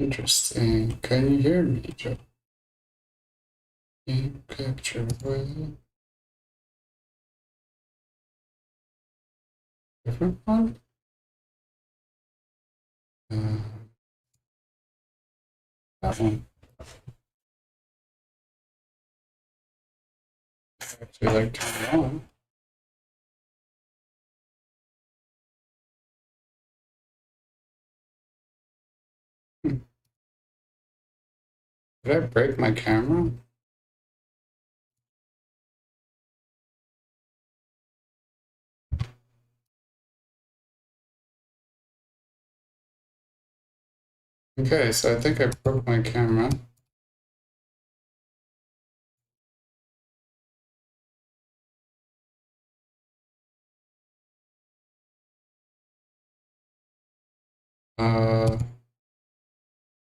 Interesting. Can you hear me, Joe? Game capture with different one? That one. I actually like turn it on. Did I break my camera? Okay, so I think I broke my camera.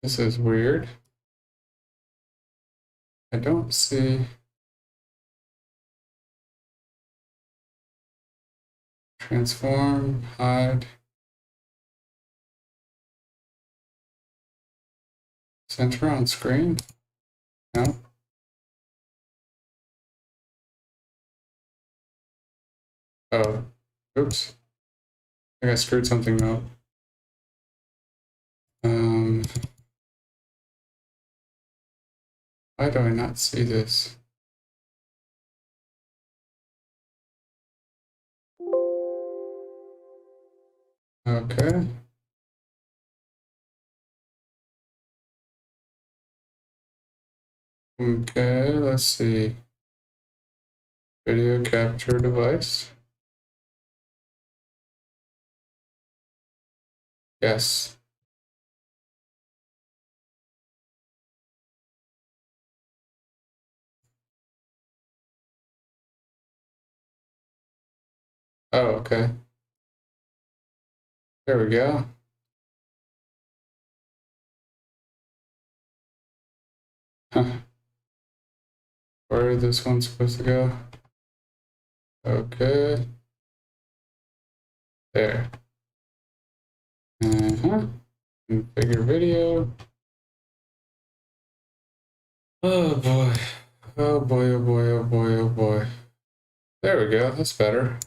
This is weird. I don't see transform, hide, center on screen. No. Oh, oops. I think I screwed something up. Why do I not see this? Okay. Okay, let's see. Video capture device. Yes. Oh, okay. There we go. Where is this one supposed to go? Okay. There. Configure video. Oh boy. Oh boy, oh boy, oh boy, oh boy. There we go. That's better.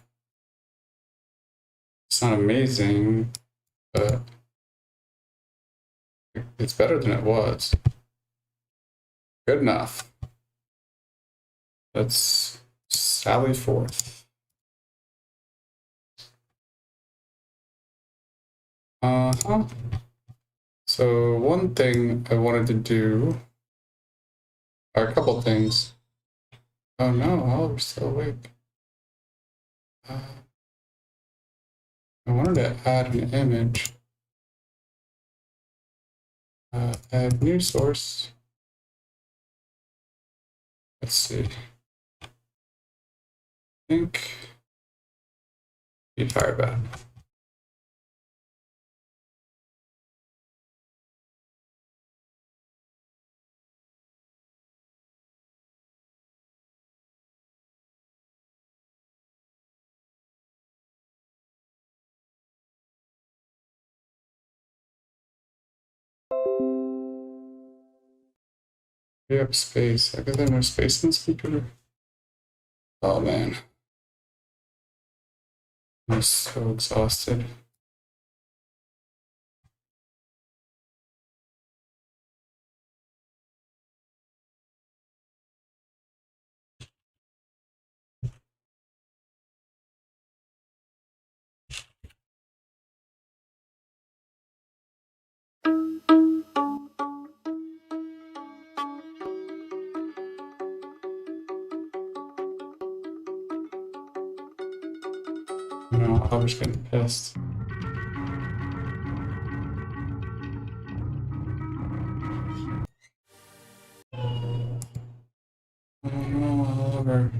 It's not amazing, but it's better than it was. Good enough. Let's sally forth. So one thing I wanted to do, or a couple things. Oh no, Oliver's still awake. I wanted to add an image. Add new source. Let's see. I think Firebat. Free up space. I guess there's no space in this computer. Oh man. I'm so exhausted. No, Oliver's getting pissed. Oh no, Oliver.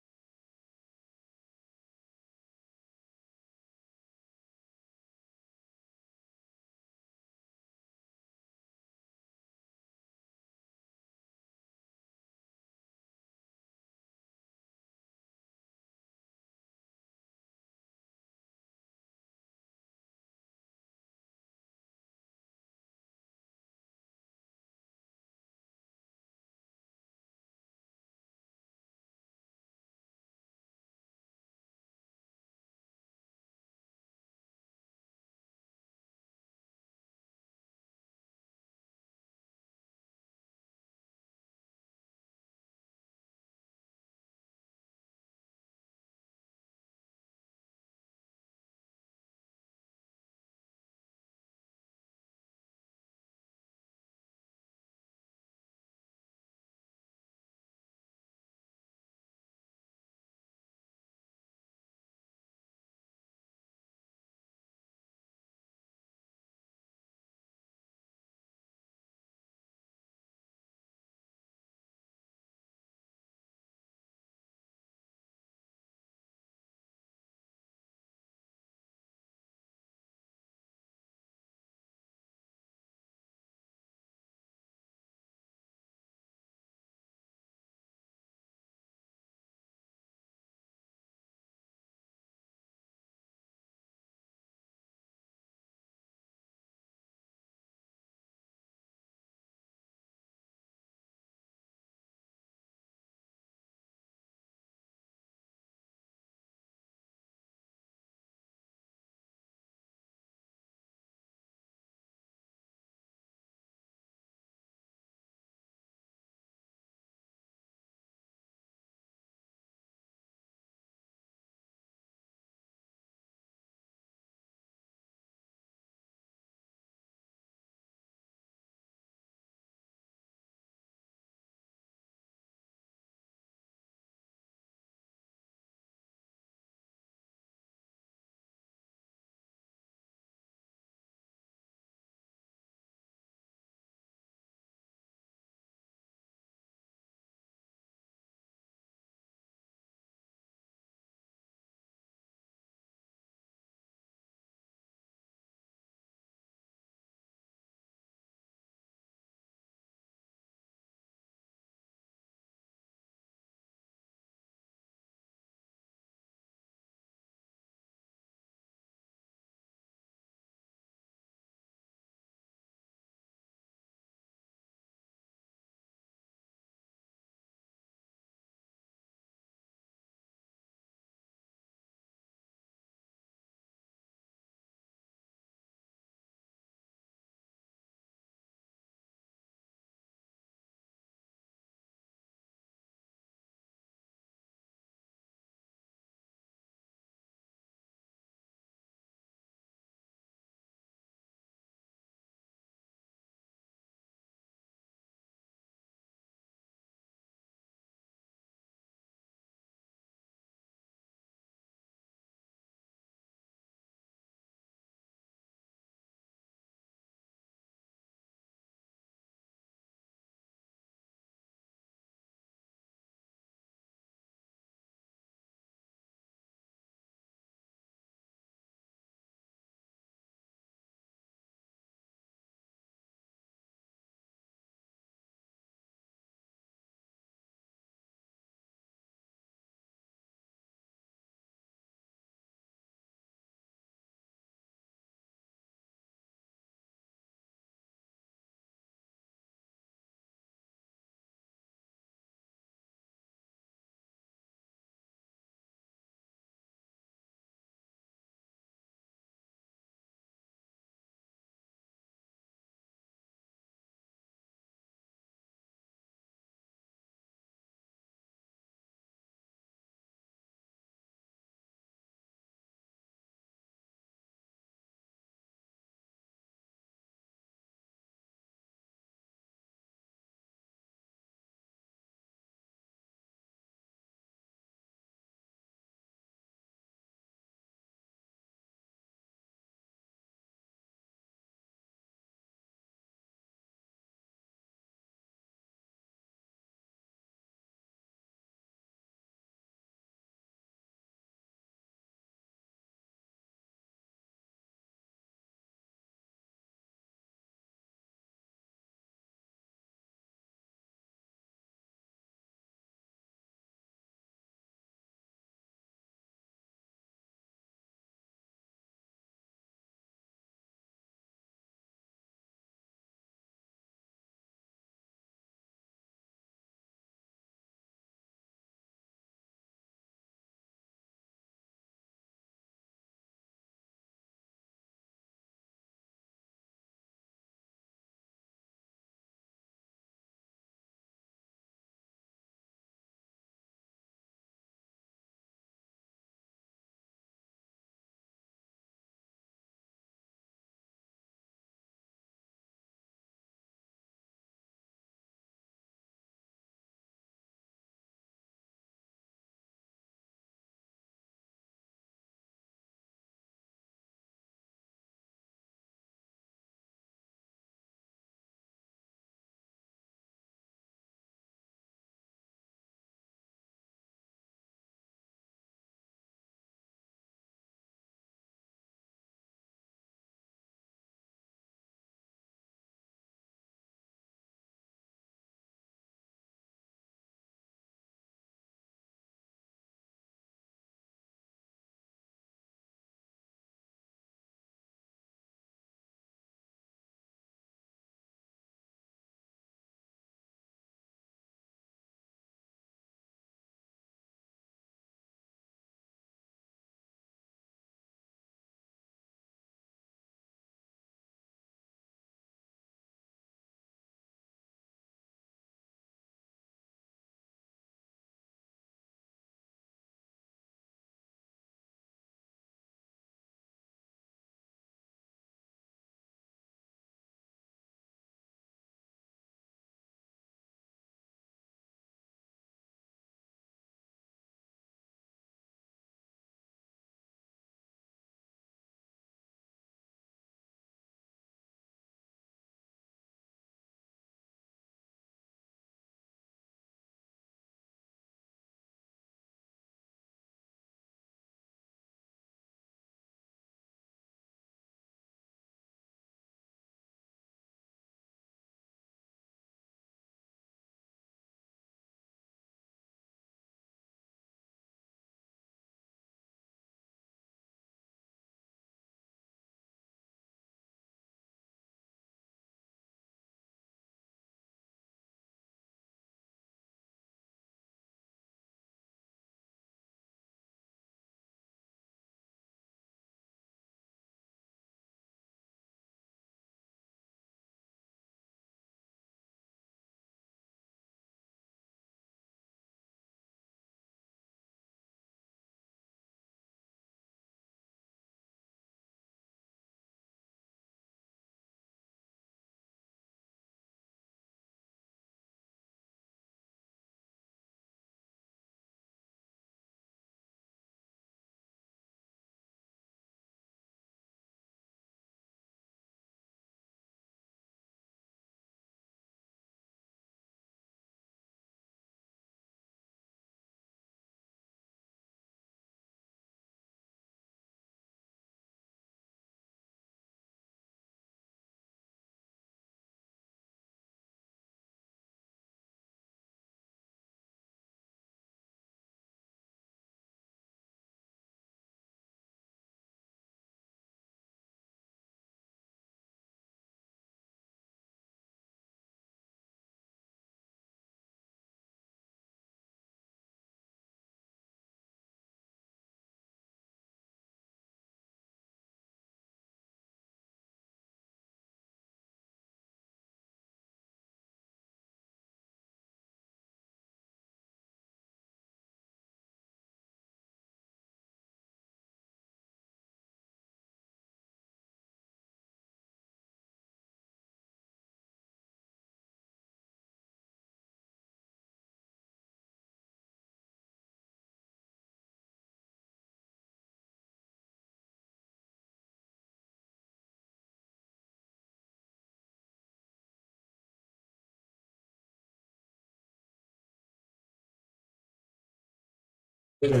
Hello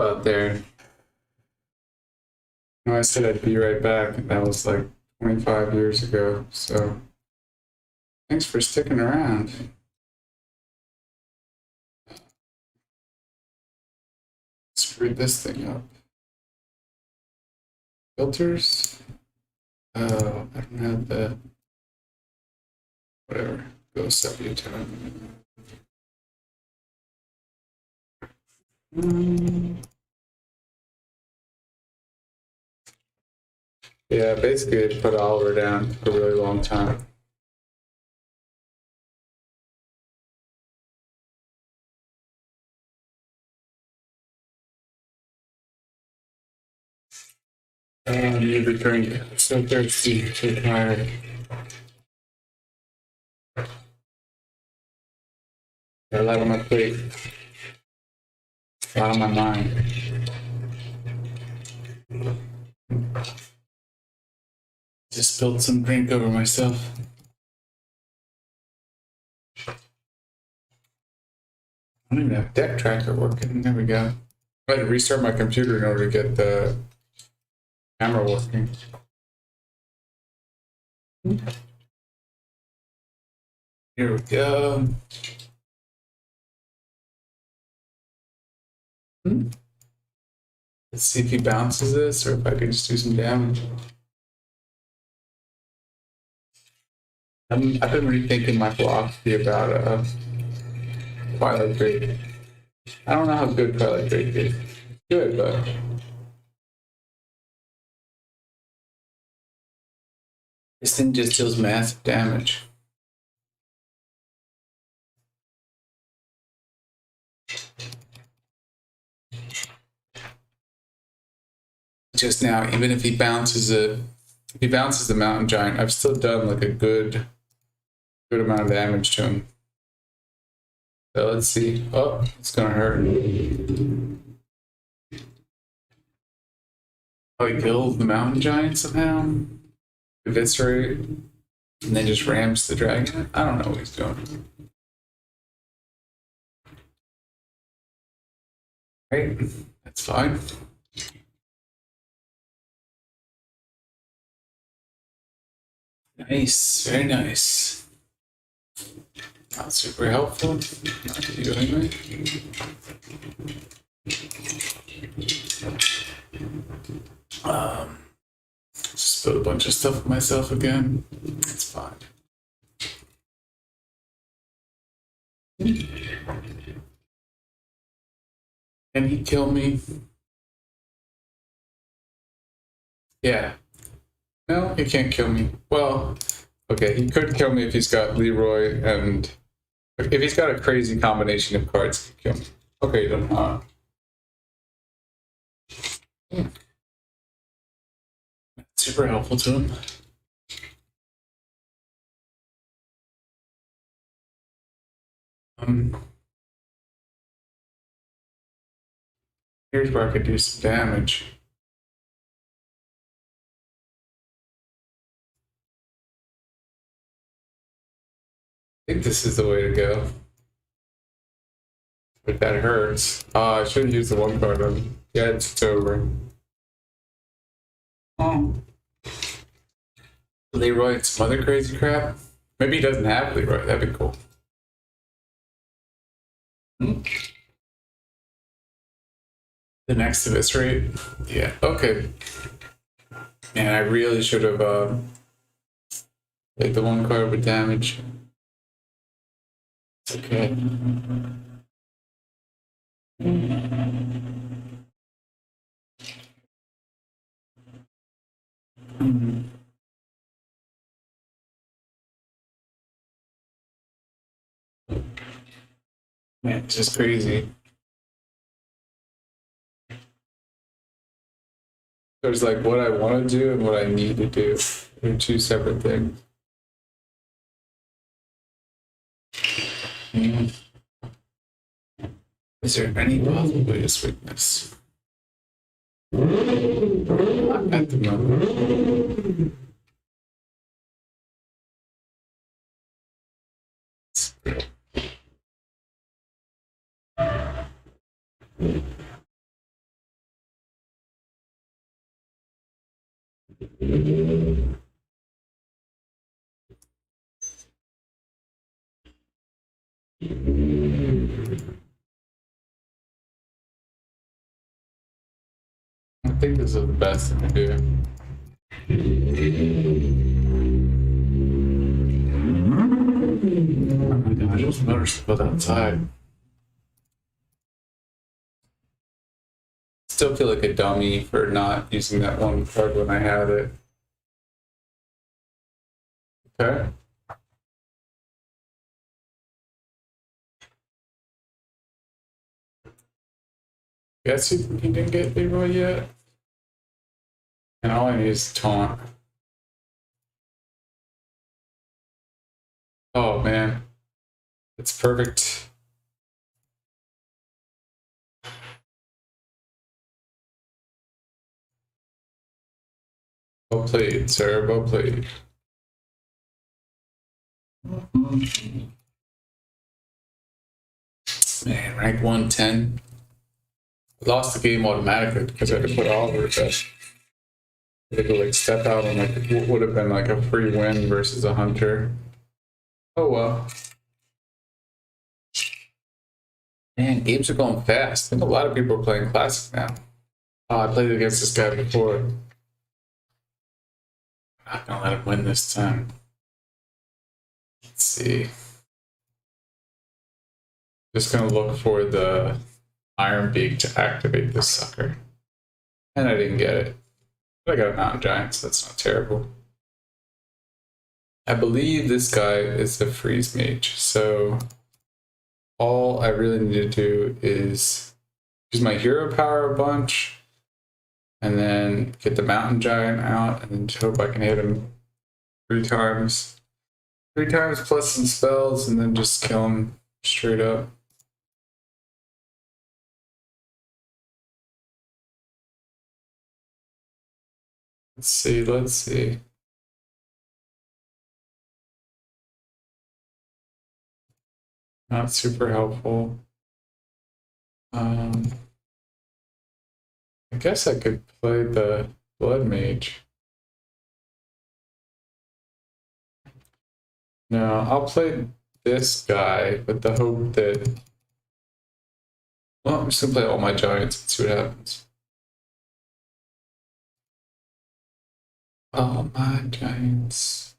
out there. I said I'd be right back, and that was like 25 years ago, so thanks for sticking around. Screwed this thing up. Filters? Oh, I don't have the. Whatever. Go set you to it. Yeah, basically, it put Oliver down for a really long time. You're returning. So thirsty, so tired. Got a lot on my plate. A lot on my mind. Just spilled some drink over myself. I don't even have deck tracker working. There we go. I had to restart my computer in order to get the camera working. Here we go. Let's see if he bounces this or if I can just do some damage. I've been rethinking my philosophy about Twilight Drake. I don't know how good Twilight Drake is. Good, but this thing just deals massive damage. Just now, even if he bounces the Mountain Giant, I've still done like a good amount of damage to him. So let's see. Oh, it's gonna hurt. Oh, he killed the Mountain Giant somehow. Eviscerate, and then just rams the dragon. I don't know what he's doing. Right, that's fine. Nice, very nice. Not super helpful. Not to you anyway. Just put a bunch of stuff with myself again. It's fine. Can he kill me? Yeah. No, he can't kill me. Well, okay, he could kill me if he's got Leroy and if he's got a crazy combination of cards, he can kill me. Okay, then super helpful to him. Here's where I could do some damage. I think this is the way to go. But that hurts. I should have used the one card on. Yeah, it's over. Oh. Leroy and some other crazy crap. Maybe he doesn't have Leroy. That'd be cool. The next Eviscerate? Yeah, okay. Man, I really should have played the one card with damage. It's okay. Man, it's just crazy. There's like what I want to do and what I need to do. They're two separate things. Is there any possible way to weakness? Not at the moment. I think this is the best thing to do. Oh my god, I just noticed about outside. Still feel like a dummy for not using that one card when I had it. Okay. Guess he didn't get Leroy yet. And all I need is taunt. Oh man. It's perfect. Well played, sir. Well played. Man, rank 110. Lost the game automatically because I had to put Oliver best. I had to like step out on like what would have been like a free win versus a hunter. Oh well. Man, games are going fast. I think a lot of people are playing Classic now. Oh, I played against this guy before. I'm not gonna let him win this time. Let's see. Just gonna look for the Iron Beak to activate this sucker. And I didn't get it. But I got a Mountain Giant, so that's not terrible. I believe this guy is a Freeze Mage, so all I really need to do is use my hero power a bunch, and then get the Mountain Giant out, and then hope I can hit him 3 times. 3 times plus some spells, and then just kill him straight up. Let's see, let's see. Not super helpful. I guess I could play the Blood Mage. No, I'll play this guy with the hope that... Well, I'm just gonna play all my Giants and see what happens. All my Giants.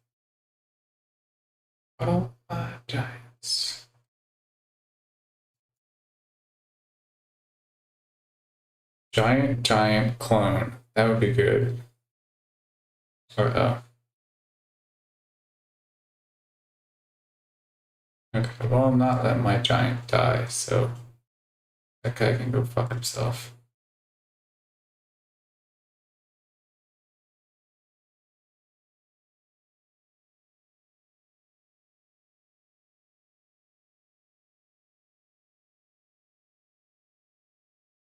All my Giants. Giant clone. That would be good. Okay, well, I'm not letting my Giant die, so that guy can go fuck himself.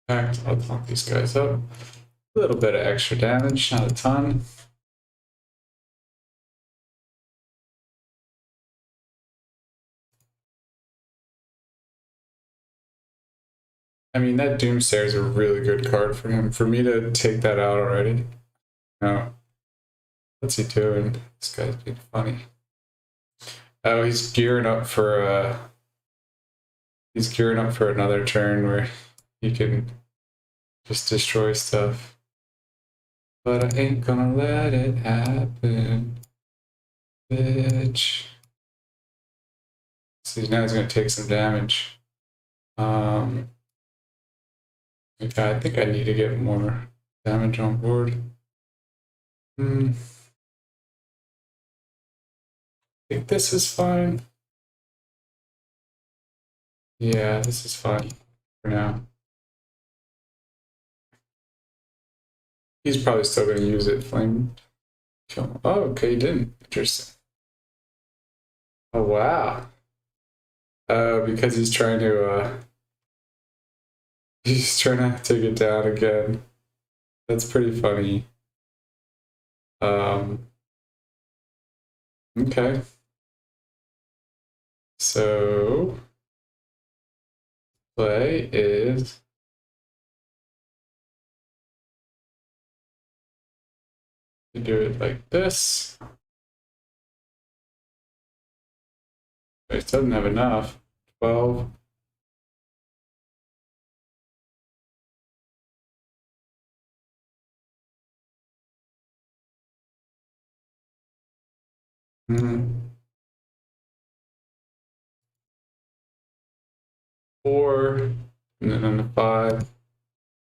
In fact, I'll pump these guys up. A little bit of extra damage, not a ton. I mean, that Doomsayer is a really good card for him. For me to take that out already. No. What's he doing? This guy's being funny. Oh, he's gearing up for another turn where he can just destroy stuff. But I ain't gonna let it happen, bitch. See, now he's gonna take some damage. Okay, I think I need to get more damage on board. I think this is fine. Yeah, this is fine for now. He's probably still going to use it. Flame kill. Oh, okay, he didn't. Interesting. Oh, wow. Because he's trying to He's trying to take it down again. That's pretty funny. Okay. So play is to do it like this. It doesn't have enough. 12. Mm-hmm. 4, and then on the 5.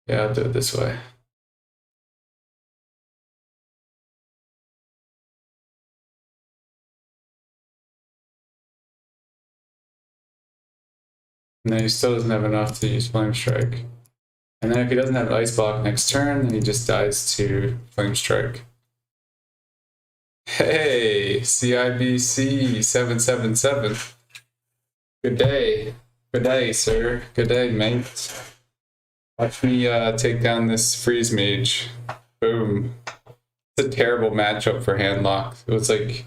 Yeah, I'll do it this way. And then he still doesn't have enough to use Flame Strike. And then if he doesn't have Ice Block next turn, then he just dies to Flame Strike. Hey, CIBC 777. Good day. Good day, sir. Good day, mate. Watch me take down this Freeze Mage. Boom. It's a terrible matchup for Handlock. It was like,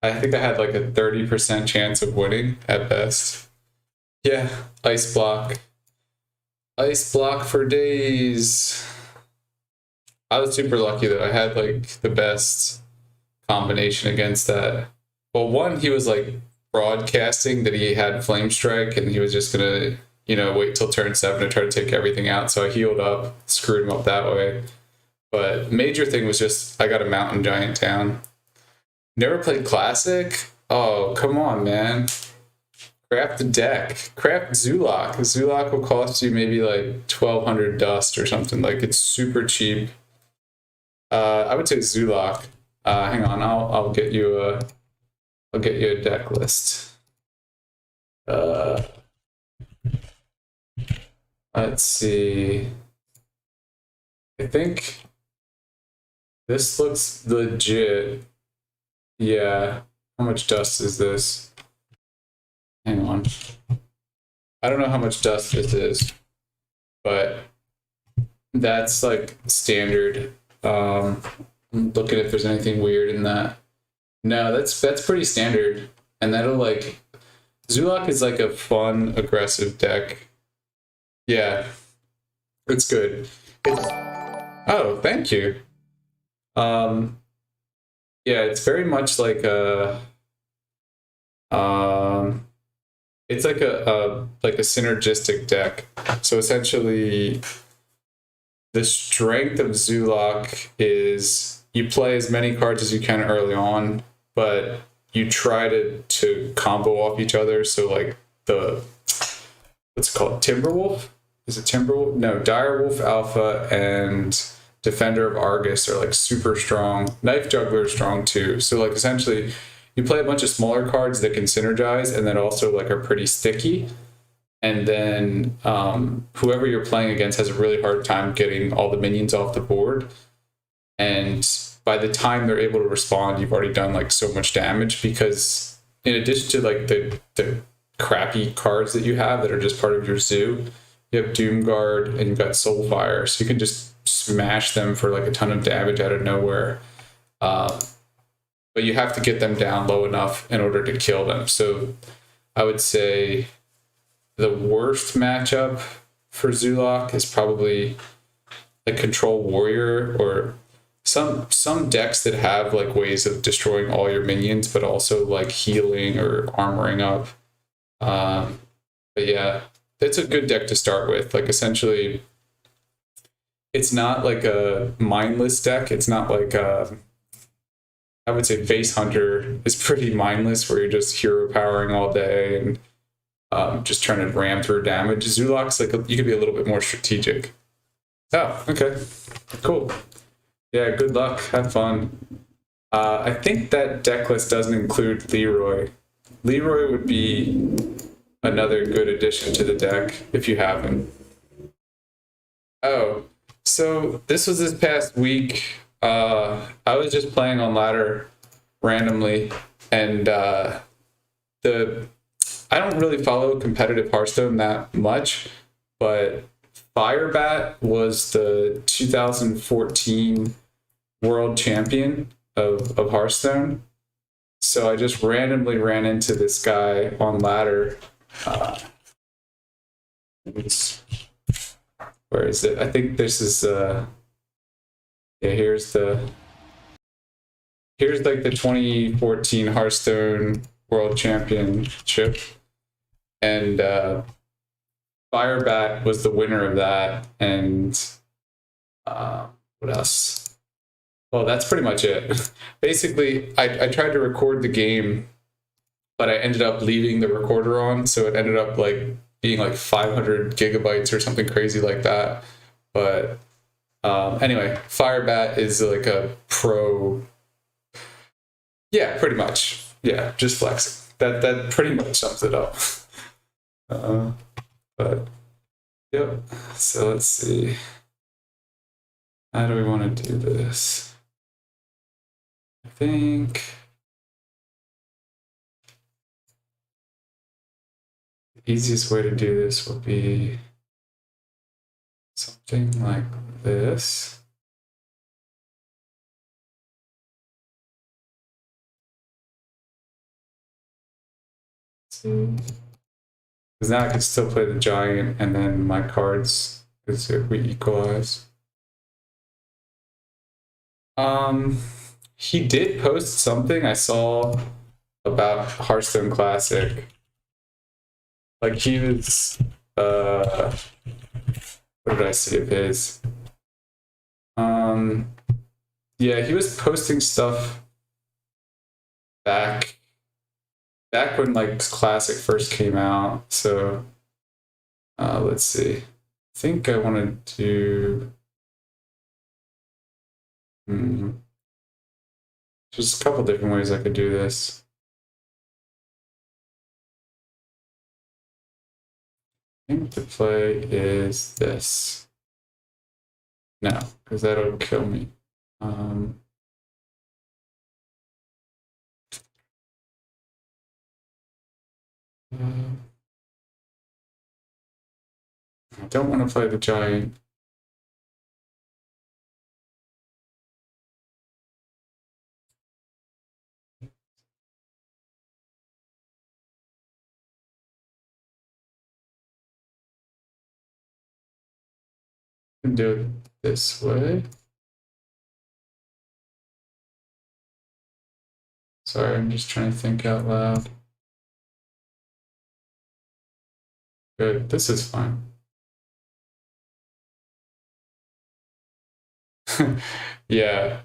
I think I had like a 30% chance of winning at best. Yeah, Ice Block. Ice Block for days. I was super lucky though. I had like the best combination against that. Well, one, he was like broadcasting that he had Flame Strike and he was just gonna, wait till turn 7 to try to take everything out. So I healed up, screwed him up that way. But major thing was just I got a Mountain Giant down. Never played Classic? Oh, come on, man. Craft the deck. Craft Zoolock. Zoolock will cost you maybe like 1,200 dust or something. Like, it's super cheap. I would say Zoolock. Hang on, I'll get you a deck list. Let's see. I think this looks legit. Yeah. How much dust is this? Hang on. I don't know how much dust this is, but that's like standard. I'm looking if there's anything weird in that. No, that's pretty standard. And that'll like Zoolock is like a fun, aggressive deck. Yeah. It's good. Oh, thank you. Yeah, it's very much like a it's like a synergistic deck. So essentially the strength of Zoolock is you play as many cards as you can early on, but you try to combo off each other. So like what's it called? Timberwolf? Is it Timberwolf? No, Direwolf Alpha and Defender of Argus are like super strong. Knife Juggler is strong too. So like essentially you play a bunch of smaller cards that can synergize and that also like are pretty sticky. And then whoever you're playing against has a really hard time getting all the minions off the board. And by the time they're able to respond, you've already done like so much damage because in addition to like the crappy cards that you have that are just part of your zoo, you have Doomguard and you've got Soulfire. So you can just smash them for like a ton of damage out of nowhere. But you have to get them down low enough in order to kill them. So I would say the worst matchup for Zoolock is probably like Control Warrior or some decks that have like ways of destroying all your minions, but also like healing or armoring up. But yeah, it's a good deck to start with. Like essentially, it's not like a mindless deck. It's not like I would say Face Hunter is pretty mindless, where you're just hero powering all day and just trying to ram through damage. Zoolock's like you could be a little bit more strategic. Oh, okay, cool. Yeah, good luck. Have fun. I think that deck list doesn't include Leroy. Leroy would be another good addition to the deck if you have him. Oh, so this was this past week. I was just playing on ladder randomly, and I don't really follow competitive Hearthstone that much, but Firebat was the 2014 world champion of Hearthstone. So I just randomly ran into this guy on ladder. Where is it? I think this is yeah, here's like the 2014 Hearthstone World Championship, and Firebat was the winner of that. And what else? Well, that's pretty much it. Basically, I tried to record the game, but I ended up leaving the recorder on, so it ended up like being like 500 gigabytes or something crazy like that. But anyway, Firebat is like a pro. Yeah, pretty much. Yeah, just flexing. That pretty much sums it up. But yep. So let's see. How do we want to do this? I think the easiest way to do this will be something like this. Because now I can still play the giant, and then my cards is if we equalize. He did post something I saw about Hearthstone Classic. Like he was, what did I see of his? Yeah, he was posting stuff back when like Classic first came out. So let's see. I think I wanted to. There's a couple different ways I could do this. I think the play is this. No, because that'll kill me. I don't want to play the giant. I can do it this way. Sorry, I'm just trying to think out loud. Good, this is fine. Yeah,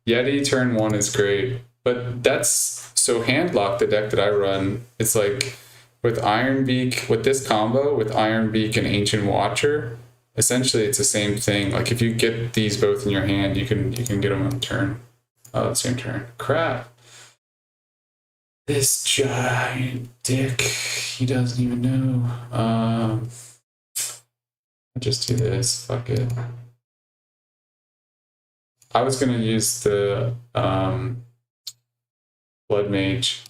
Yeti turn 1 is great, but that's so Handlock, the deck that I run. It's like with Ironbeak, with this combo with Ironbeak and Ancient Watcher. Essentially, it's the same thing. Like if you get these both in your hand, you can get them on turn. Oh, the same turn. Crap. This giant dick. He doesn't even know. I'll just do this. Fuck it. I was gonna use the Blood Mage.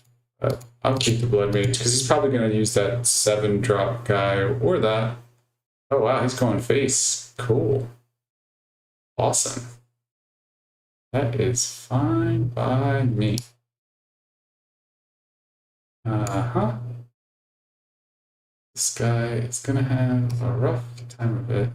I'll keep the Blood Mage because he's probably gonna use that 7-drop guy or that. Oh wow, he's going face. Cool. Awesome. That is fine by me. Uh-huh. This guy is gonna have a rough time of it.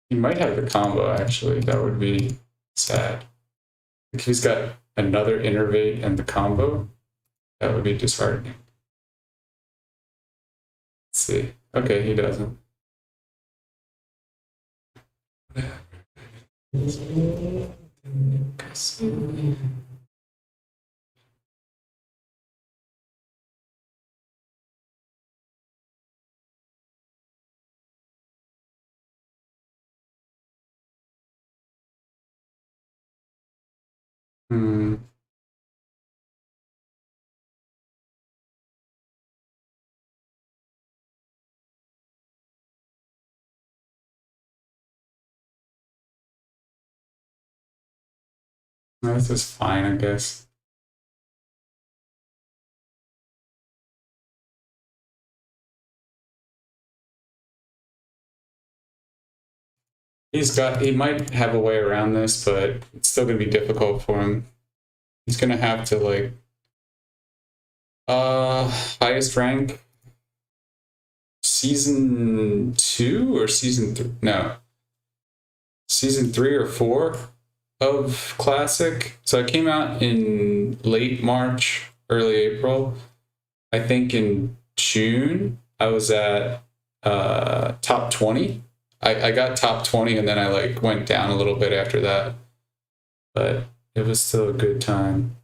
He might have the combo, actually. That would be sad. If he's got another Innervate and the combo, that would be disheartening. Let's see. Okay, he doesn't. This is fine, I guess. he might have a way around this, but it's still gonna be difficult for him. He's gonna have to like highest rank season 2 or season 3? No, season 3 or 4 of Classic. So it came out in late March, early April. I think in June I was at top 20. I got top 20 and then I like went down a little bit after that. But it was still a good time.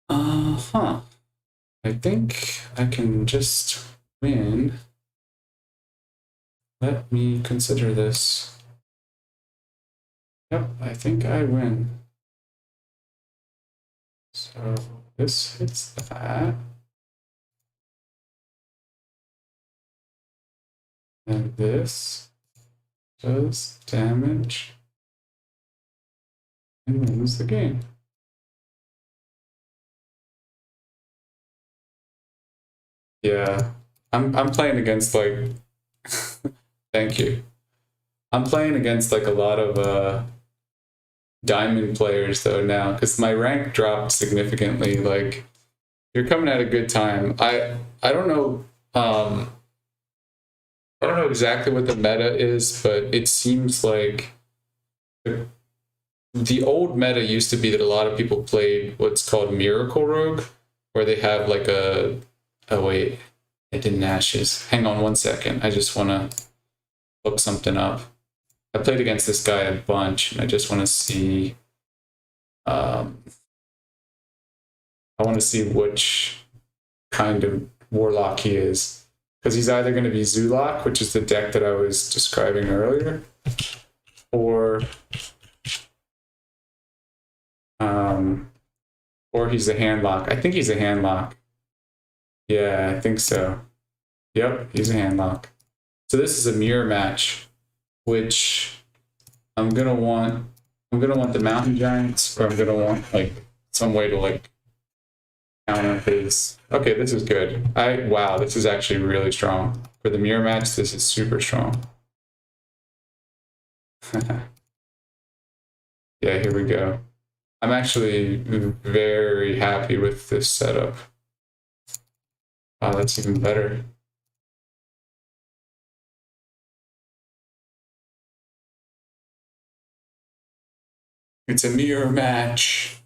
Huh. I think I can just win. Let me consider this. Yep, I think I win. So this hits that. And this does damage and wins the game. Yeah, I'm playing against like thank you. I'm playing against like a lot of diamond players though now because my rank dropped significantly. Like you're coming at a good time. I don't know I don't know exactly what the meta is, but it seems like the old meta used to be that a lot of people played what's called Miracle Rogue, where they have like a oh wait, it didn't ashes. Hang on one second. I just want to look something up. I played against this guy a bunch, and I just want to see. I want to see which kind of warlock he is, because he's either going to be Zulak, which is the deck that I was describing earlier, or he's a handlock. I think he's a handlock. Yeah, I think so. Yep, he's a handlock. So this is a mirror match, which I'm gonna want the mountain giants, or I'm gonna want like some way to like counter his. Okay, this is good. Wow, this is actually really strong. For the mirror match, this is super strong. Yeah, here we go. I'm actually very happy with this setup. Wow, that's even better. It's a mirror match.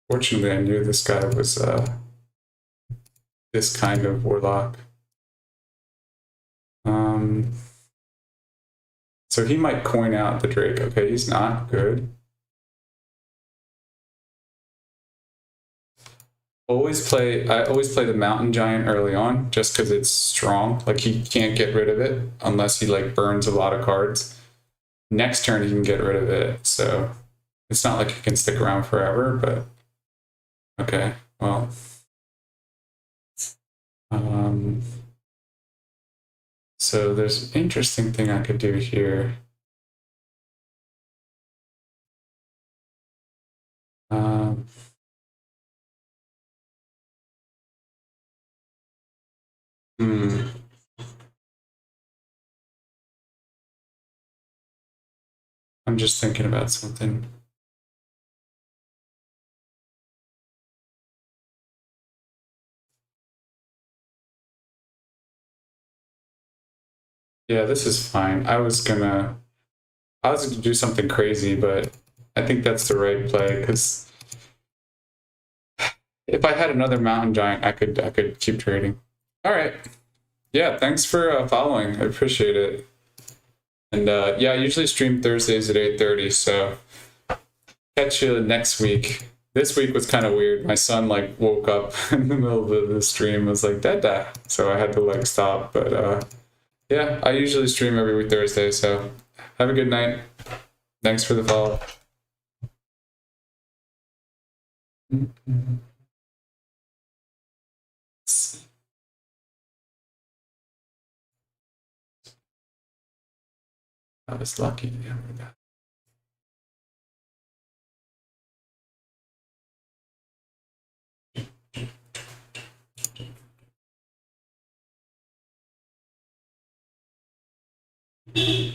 Fortunately, I knew this guy was this kind of warlock. So he might coin out the Drake. Okay, he's not good. I always play the mountain giant early on just because it's strong. Like he can't get rid of it unless he like burns a lot of cards. Next turn he can get rid of it, so it's not like he can stick around forever, but okay, well. So there's an interesting thing I could do here. Hmm. I'm just thinking about something. Yeah, this is fine. I was gonna do something crazy, but I think that's the right play because if I had another mountain giant, I could keep trading. All right. Yeah, thanks for following. I appreciate it. And yeah, I usually stream Thursdays at 8:30, so catch you next week. This week was kind of weird. My son like woke up in the middle of the stream, was like dada, so I had to like stop. But yeah, I usually stream every Thursday, so have a good night. Thanks for the follow. I was lucky. Yeah, Okay.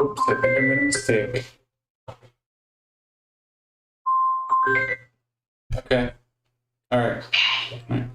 Oops, I think I made a mistake. Okay. All right. All right.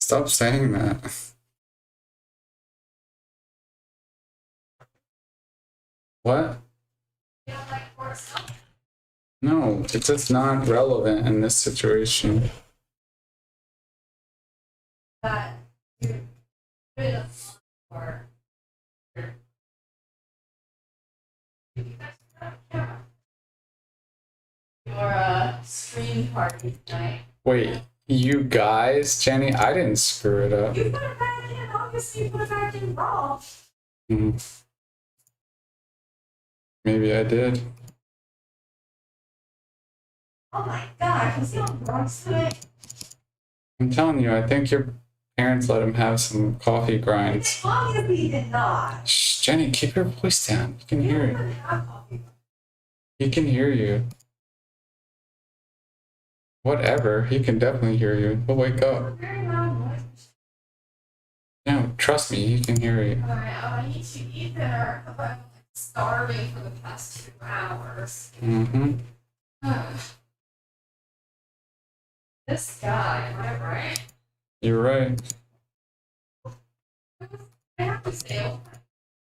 Stop saying that. What? No, it's just not relevant in this situation. Your stream party tonight. Wait, you guys, Jenny, I didn't screw it up. You put it back in, obviously you put it back in wrong. Maybe I did. Oh my god, was he on drugs today? I'm telling you, I think your parents let him have some coffee grinds. Obviously he did not. Shh, Jenny, keep your voice down. You can hear You don't it. even have coffee. He can hear you. Whatever, he can definitely hear you. He'll wake up. Very loud noise. No, trust me, he can hear you. Alright, I need to eat dinner because I'm like starving for the past 2 hours. Mm-hmm. This guy, am I right? You're right. I have to say,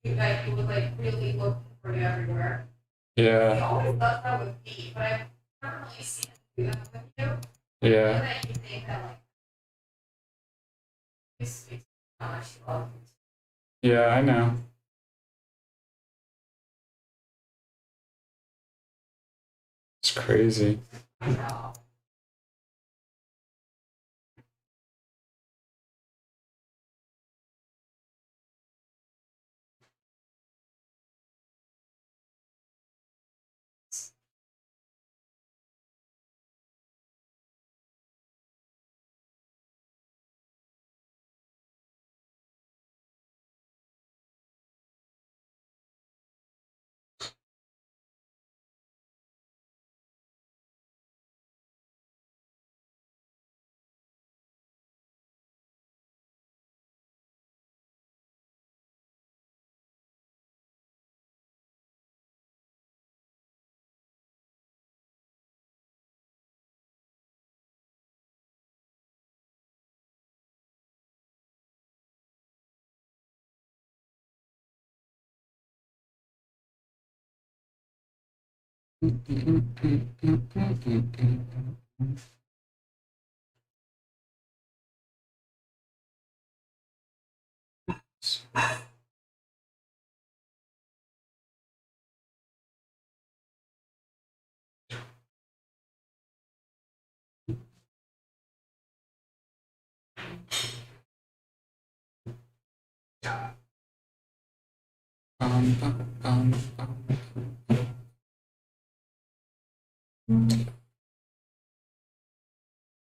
you guys, he was like really looking for you everywhere. He Yeah, always does that with me, but I've never really seen him do that with you. yeah. And then you think that like you speak how much you love him. Yeah, I know. It's crazy. I know.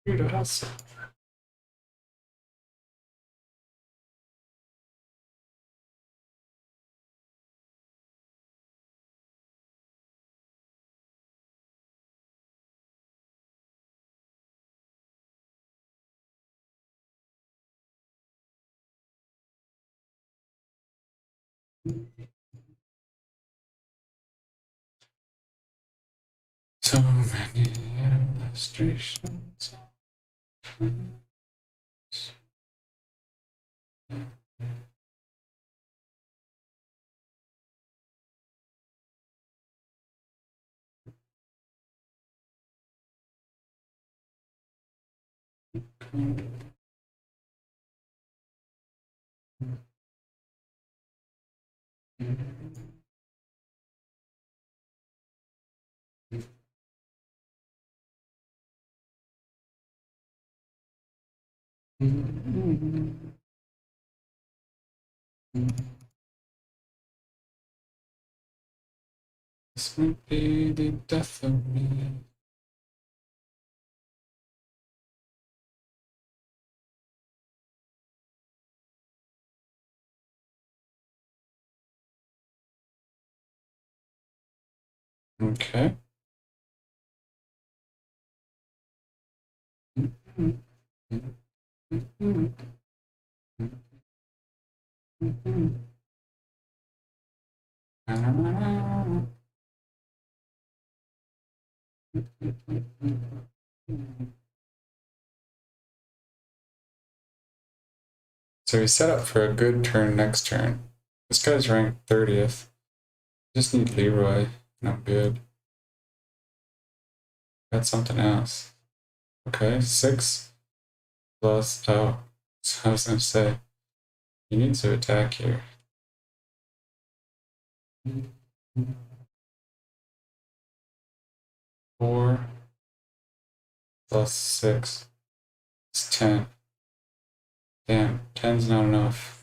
Weird ass. So many illustrations. This might be the death of me. Okay. So he's set up for a good turn next turn. This guy's ranked 30th. Just need Leroy, and I'm good. Got something else. Okay, 6 plus. Oh, so I was gonna say he needs to attack here. 4 plus 6 is 10. Damn, 10's not enough.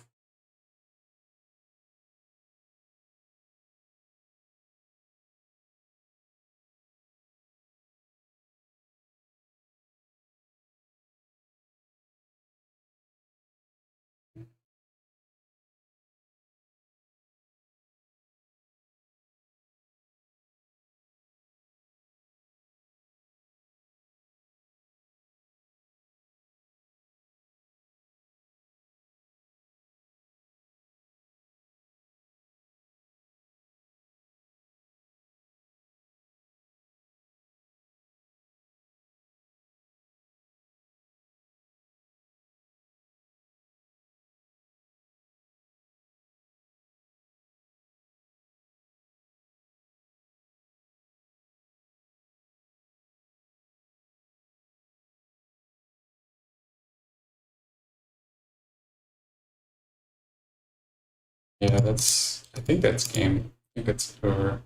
Yeah, I think that's game. I think it's over.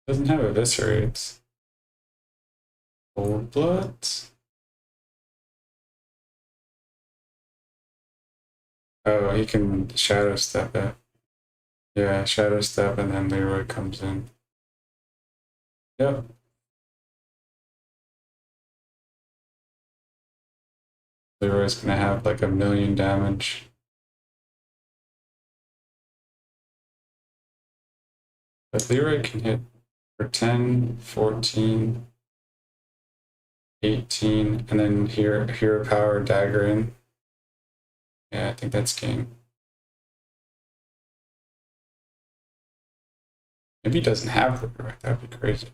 Doesn't have eviscerates. Cold blood? Oh, he can shadow step it. Yeah, shadow step and then Leroy comes in. Yep. Leroy's gonna have like 1,000,000 damage. But Leroy can hit for 10, 14, 18, and then hero power dagger in. Yeah, I think that's game. Maybe he doesn't have Leroy. That'd be crazy.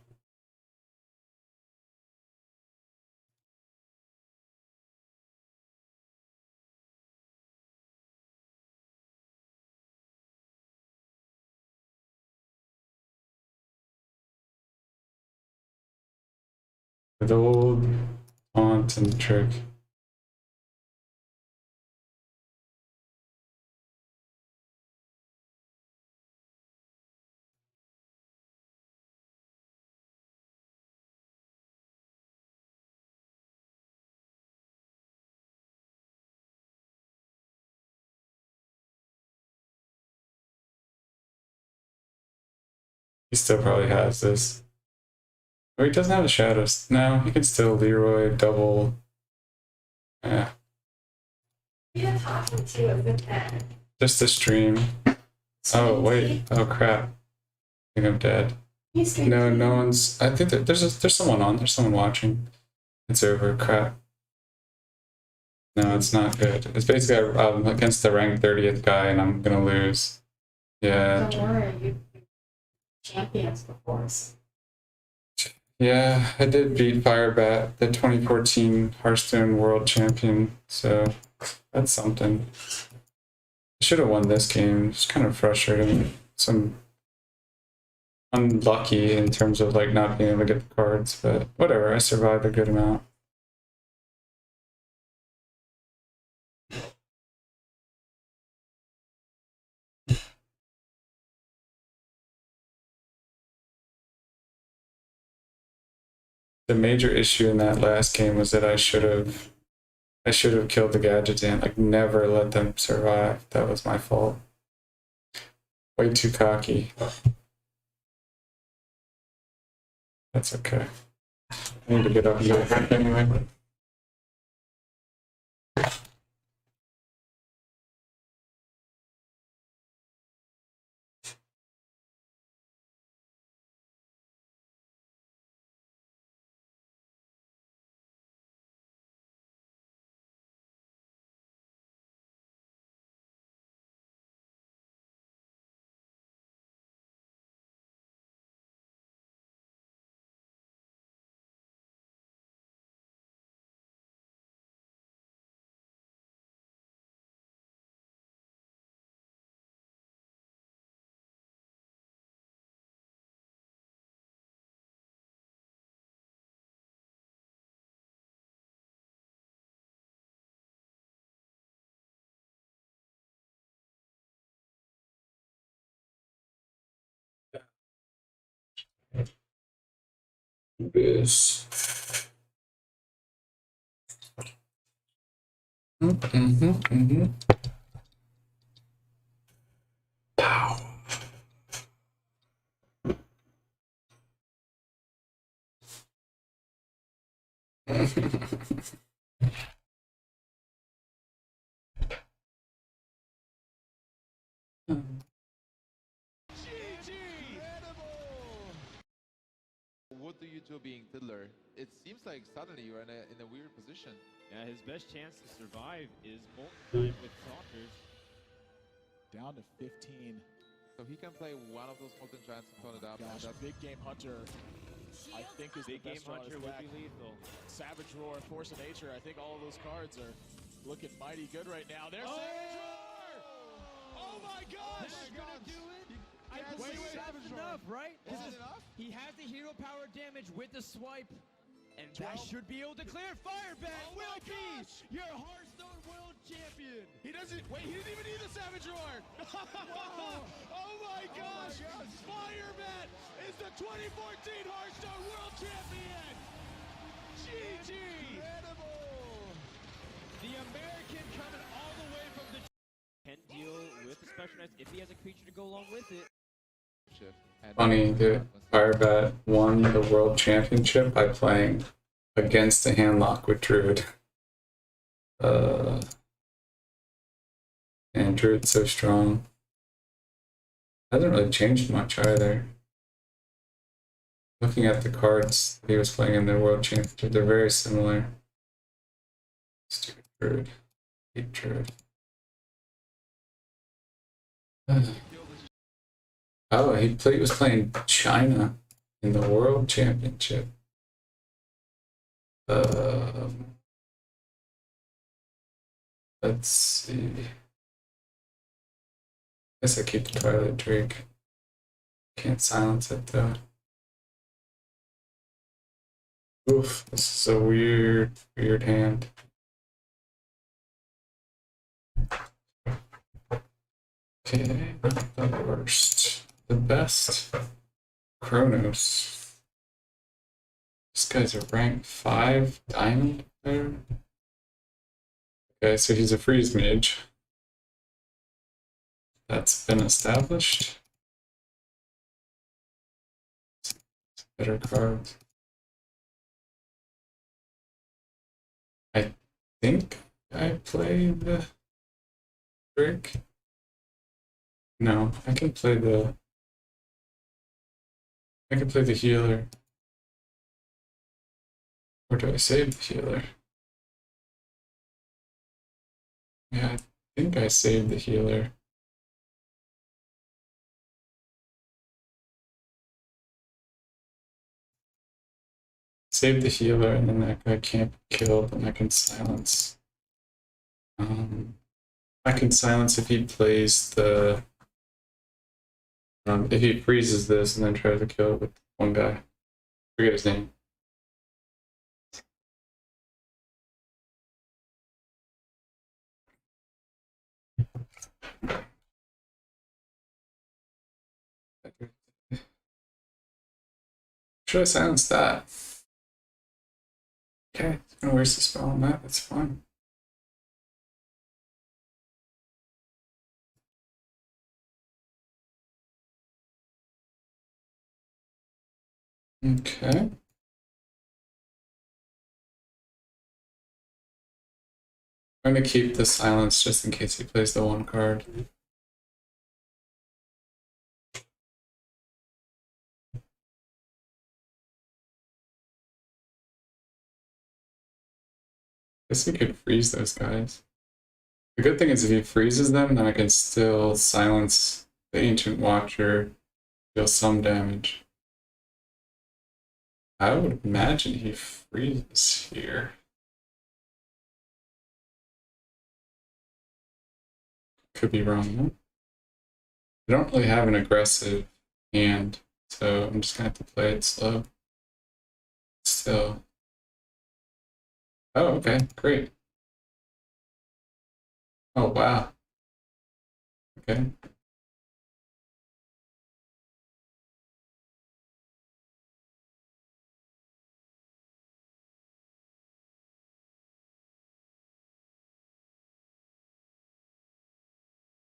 The old taunt and trick. He still probably has this. Oh, he doesn't have the shadows. No, he can still Leroy double. Yeah. You're talking to a good man. Just the stream. Oh wait. Oh crap. I think I'm dead. No, no one's. I think that there's someone on. There's someone watching. It's over. Crap. No, it's not good. It's basically I'm against the ranked 30th guy, and I'm gonna lose. Yeah. Don't worry, you champions before. Yeah, I did beat Firebat, the 2014 Hearthstone World Champion. So that's something. I should have won this game. It's kind of frustrating. Some unlucky in terms of like not being able to get the cards, but whatever. I survived a good amount. The major issue in that last game was that I should have killed the Gadgetzan. Like never let them survive. That was my fault. Way too cocky. That's okay. I need to get up and go to work anyway. This. Mm-hmm. Pow. What do you do being Fiddler? It seems like suddenly you're in a weird position. Yeah, his best chance to survive is Molten Time with Talkers. Down to 15. So he can play one of those Molten Giants and turn it up. Gosh, And Big Game Hunter, I think, is Big the Game best Hunter would deck. be lethal. Savage Roar, Force of Nature, I think all of those cards are looking mighty good right now. There's Savage Roar! Oh my gosh! That's gonna do it. Wait, That's enough, right? Is it enough? He has the hero power damage with the swipe, and that 12. should be able to clear Firebat. Oh my Will be gosh! your Hearthstone World Champion. He doesn't, wait, he didn't even need the Savage Roar! Oh my gosh! Firebat is the 2014 Hearthstone World Champion! GG! The American coming all the way from the Can deal with the Special Knights if he has a creature to go along with it. Shift. And Funny that Firebat won the world championship by playing against a handlock with Druid. And Druid's so strong. Hasn't really changed much either. Looking at the cards he was playing in the world championship, they're very similar. Stupid Druid. Hate Druid. Oh, he was playing China in the World Championship. Let's see. Guess I keep the Twilight Drake. Can't silence it though. Oof, this is a weird hand. Okay, not the worst. The best. Kronos. This guy's a rank 5 diamond player. Okay, so he's a freeze mage. That's been established. Better cards. I think I play the Drake. No, I can play the healer. Or do I save the healer? Yeah, I think I saved the healer. Save the healer and then that guy can't be killed and I can silence. I can silence if he plays the if he freezes this and then tries to kill it with one guy. Forget his name. Should I silence that? Okay, it's gonna waste a spell on that, that's fine. Okay. I'm gonna keep the silence just in case he plays the one card. Guess we could freeze those guys. The good thing is if he freezes them, then I can still silence the Ancient Watcher, deal some damage. I would imagine he freezes here. Could be wrong though. I don't really have an aggressive hand, so I'm just gonna have to play it slow. Still. Oh, okay, great. Oh, wow. Okay.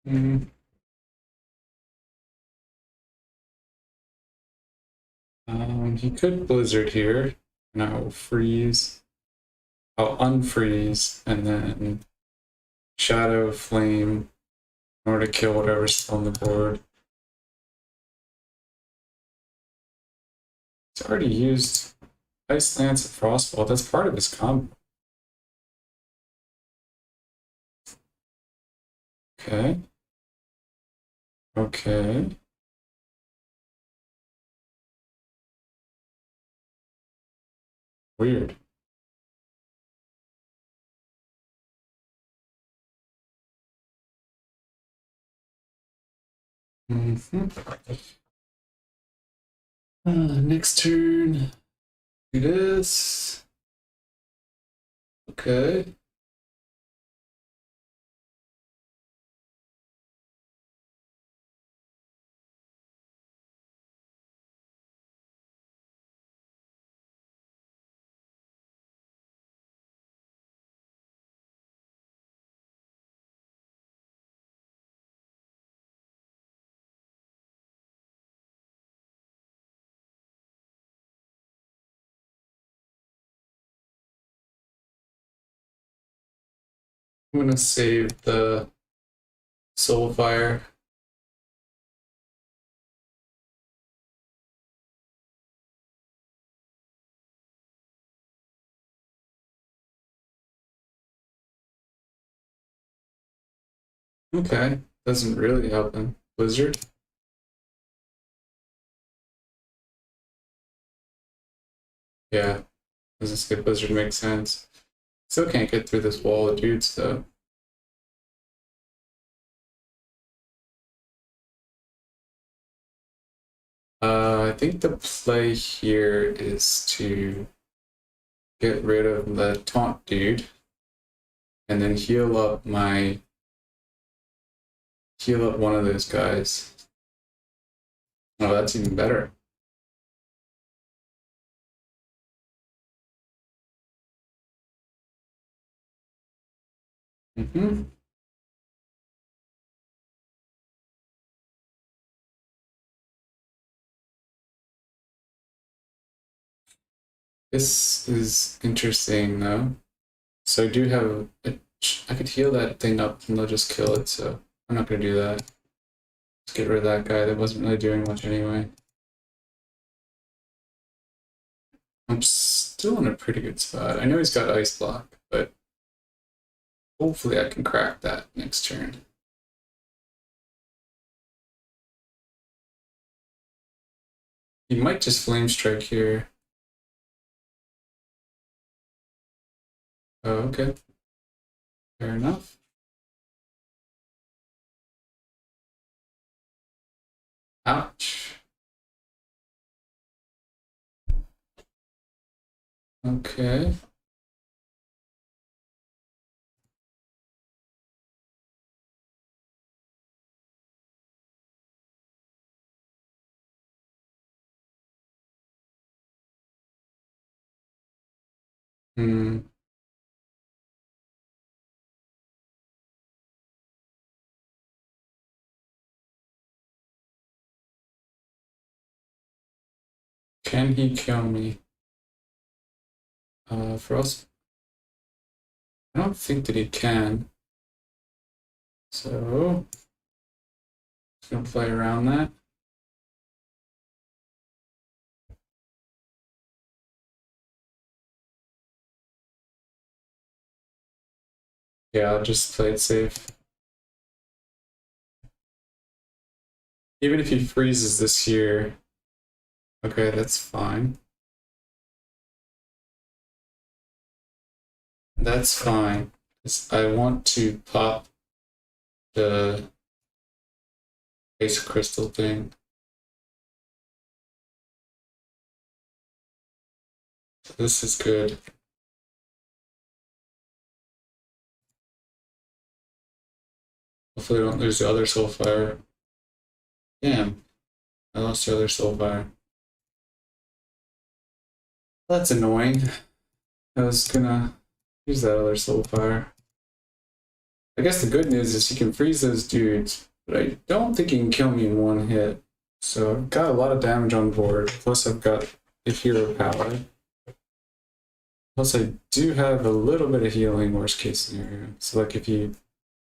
Mm. He could blizzard here, and I'll freeze. I'll unfreeze, and then shadow flame in order to kill whatever's still on the board. He's already used Ice Lance and Frostbolt. That's part of his combo. Okay. Okay. Weird. Next turn. Do this. Okay. I'm gonna save the Soulfire. Okay, doesn't really help him. Blizzard. Yeah, doesn't skip Blizzard makes sense. Still can't get through this wall of dudes though. I think the play here is to get rid of the taunt dude and then heal up one of those guys. Oh, that's even better. This is interesting though. So I do have I could heal that thing up and they'll just kill it, so I'm not gonna do that. Let's get rid of that guy that wasn't really doing much anyway. I'm still in a pretty good spot. I know he's got Ice Block, but hopefully I can crack that next turn. He might just Flame Strike here. Oh, okay. Fair enough. Ouch. Okay. Hmm. Can he kill me? Frost. I don't think that he can. So, just gonna play around that. Yeah, I'll just play it safe. Even if he freezes this here, okay, that's fine. That's fine. I want to pop the Ice Crystal thing. This is good. Hopefully I don't lose the other Soulfire. Damn, I lost the other Soulfire. That's annoying. I was gonna use that other Soulfire. I guess the good news is he can freeze those dudes, but I don't think he can kill me in one hit. So I've got a lot of damage on board, plus I've got a hero power. Plus I do have a little bit of healing, worst case scenario. So like if he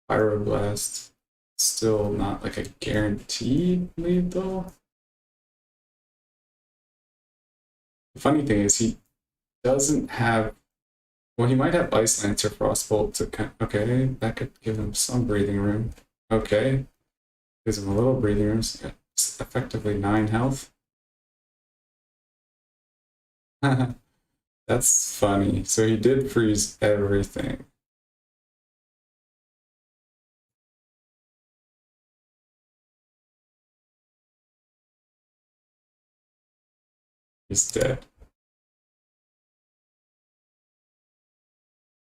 Pyroblast, still not like a guaranteed lethal. The funny thing is he doesn't have, well, he might have Ice Lance or Frostbolt to, okay, that could give him some breathing room. Okay, gives him a little breathing room, so it's effectively 9 health. That's funny. So he did freeze everything. He's dead.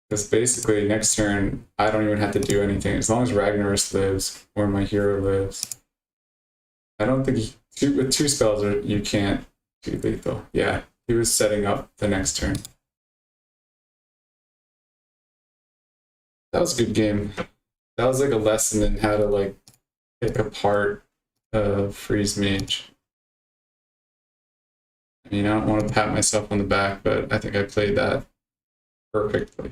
Because basically next turn, I don't even have to do anything. As long as Ragnaros lives, or my hero lives. I don't think with 2 spells you can't do lethal. Yeah, he was setting up the next turn. That was a good game. That was like a lesson in how to like pick apart Freeze Mage. I mean, I don't want to pat myself on the back, but I think I played that perfectly.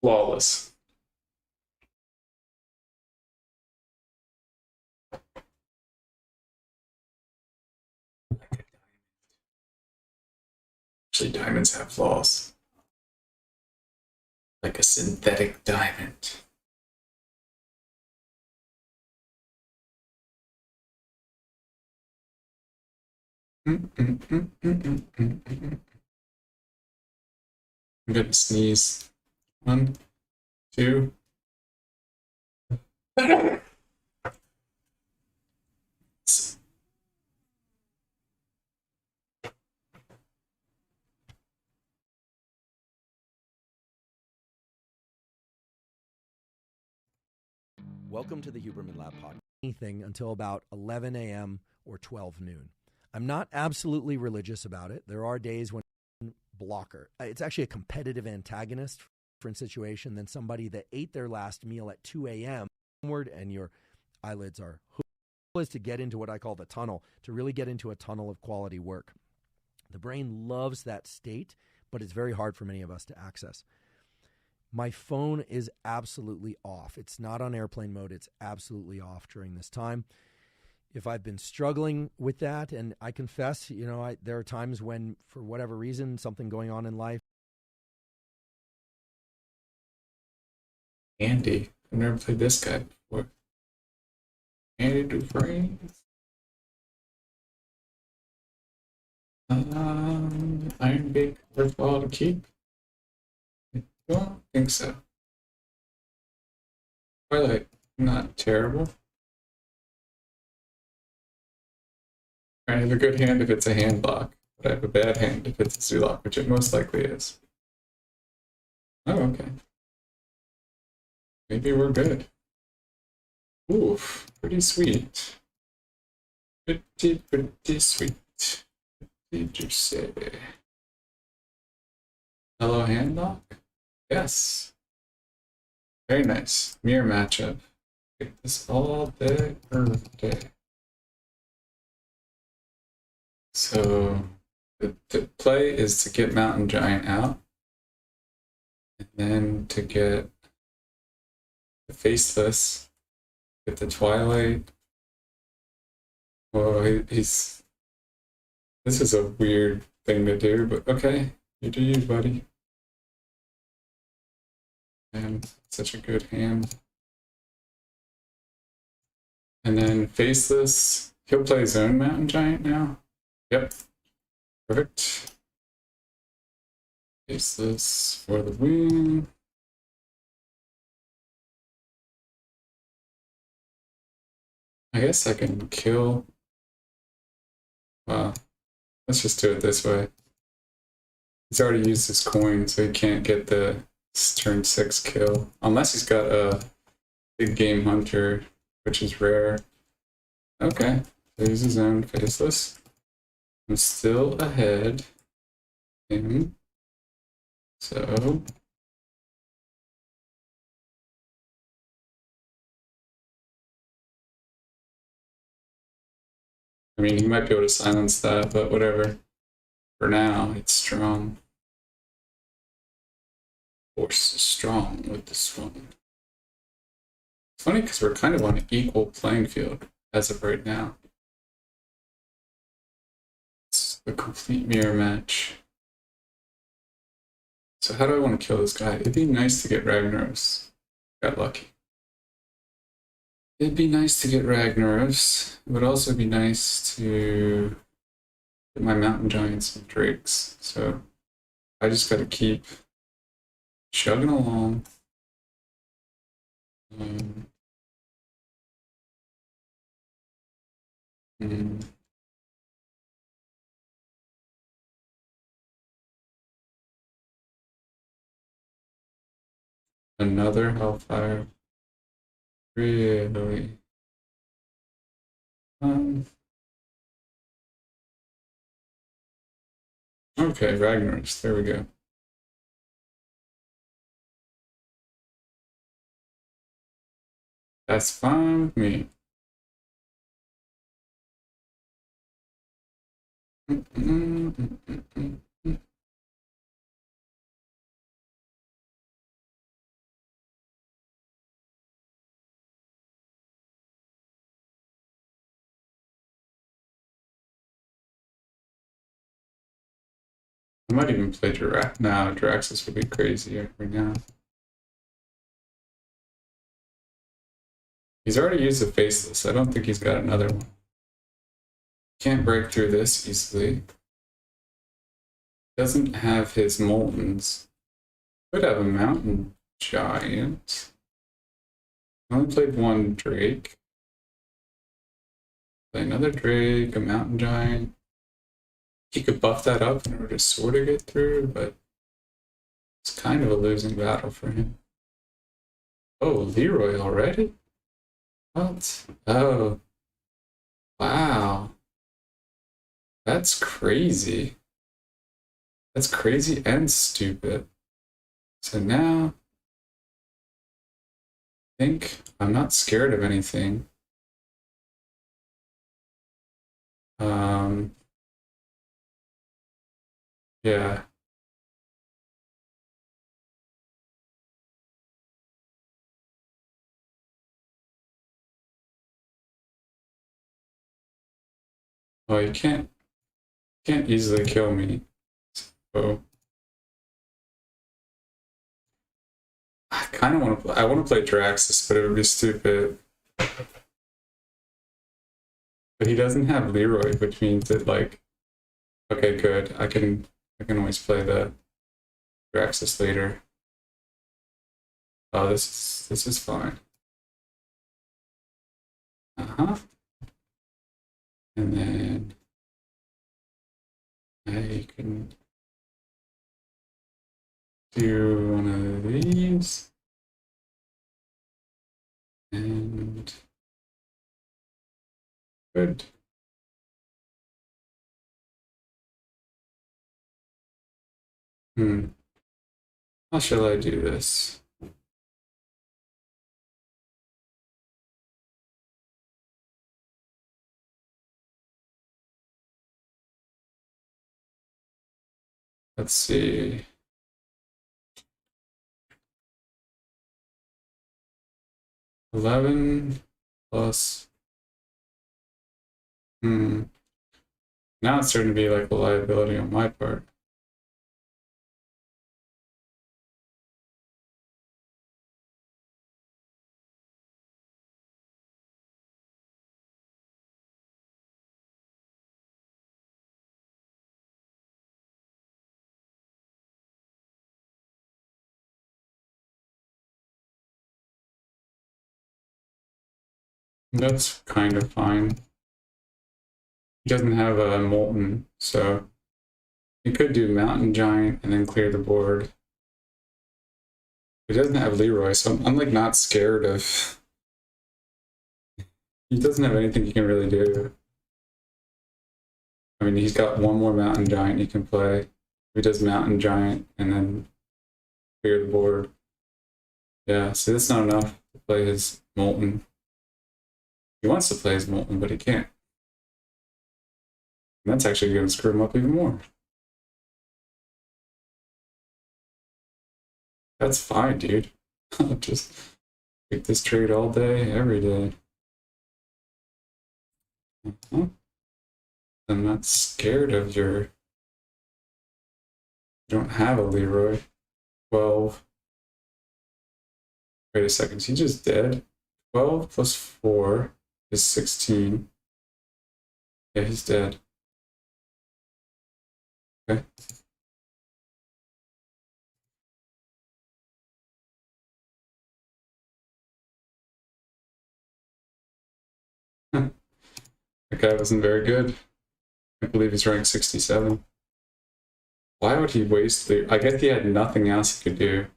Flawless. Actually, diamonds have flaws. Like a synthetic diamond. I'm gonna sneeze. 1, 2. Welcome to the Huberman Lab podcast. Anything until about 11 a.m. or 12 noon. I'm not absolutely religious about it. There are days when blocker. It's actually a competitive antagonist different situation than somebody that ate their last meal at 2 a.m. and your eyelids are hooked to get into what I call the tunnel, to really get into a tunnel of quality work. The brain loves that state, but it's very hard for many of us to access. My phone is absolutely off. It's not on airplane mode. It's absolutely off during this time. If I've been struggling with that, and I confess, there are times when, for whatever reason, something going on in life. Andy. I've never played this guy before. Andy Dufresne. Ironbeak worthwhile to keep? I don't think so. Twilight, not terrible. I have a good hand if it's a hand lock, but I have a bad hand if it's a Zoolock, which it most likely is. Oh, okay. Maybe we're good. Oof, pretty sweet. Pretty sweet. What did you say? Hello, hand lock? Yes. Very nice. Mirror matchup. Get this all day, every day. So the play is to get Mountain Giant out, and then to get the Faceless, get the Twilight. Well, he's. This is a weird thing to do, but okay, you do you, buddy. And such a good hand. And then Faceless, he'll play his own Mountain Giant now. Yep. Perfect. Faceless for the win. I guess I can kill. Well, let's just do it this way. He's already used his coin, so he can't get the turn 6 kill. Unless he's got a big game hunter, which is rare. Okay, so he's his own Faceless. I'm still ahead of him. So I mean, he might be able to silence that, but whatever. For now, it's strong. Force is strong with this one. It's funny because we're kind of on an equal playing field as of right now. It's a complete mirror match. So how do I want to kill this guy? It'd be nice to get Ragnaros. Got lucky. It'd be nice to get Ragnaros. It would also be nice to get my Mountain Giants and Drakes. So I just gotta keep chugging along. Another Hellfire. Really? Okay, Ragnaros. There we go. That's fine with me. I might even play Drax. No, Draxus would be crazy right now. He's already used the Faceless. I don't think he's got another one. Can't break through this easily. Doesn't have his Moltens. Could have a Mountain Giant. Only played one Drake. Play another Drake, a Mountain Giant. He could buff that up in order to sort of get through, but it's kind of a losing battle for him. Oh, Leroy already? What? Oh. Wow. That's crazy. That's crazy and stupid. So now, I think I'm not scared of anything. Yeah. Oh, you can't easily kill me. So I kind of want to. I want to play Draxus, but it would be stupid. But he doesn't have Leroy, which means that like, okay, good. I can always play the Draxus later. Oh, this is fine. And then I can do one of these. And good. How shall I do this? Let's see. $11 plus. Now it's starting to be like a liability on my part. That's kind of fine. He doesn't have a Molten, so he could do Mountain Giant and then clear the board. He doesn't have Leroy, so I'm like not scared of. He doesn't have anything he can really do. I mean, he's got one more Mountain Giant he can play. He does Mountain Giant and then clear the board. Yeah, see, that's not enough to play his Molten. He wants to play his Molten, but he can't. That's actually going to screw him up even more. That's fine, dude. Just take this trade all day, every day. I'm not scared of your... You don't have a Leroy. 12. Wait a second, is he just dead? 12 plus 4 is 16. Yeah, he's dead. Okay. That guy wasn't very good. I believe he's ranked 67. Why would he waste I guess he had nothing else he could do.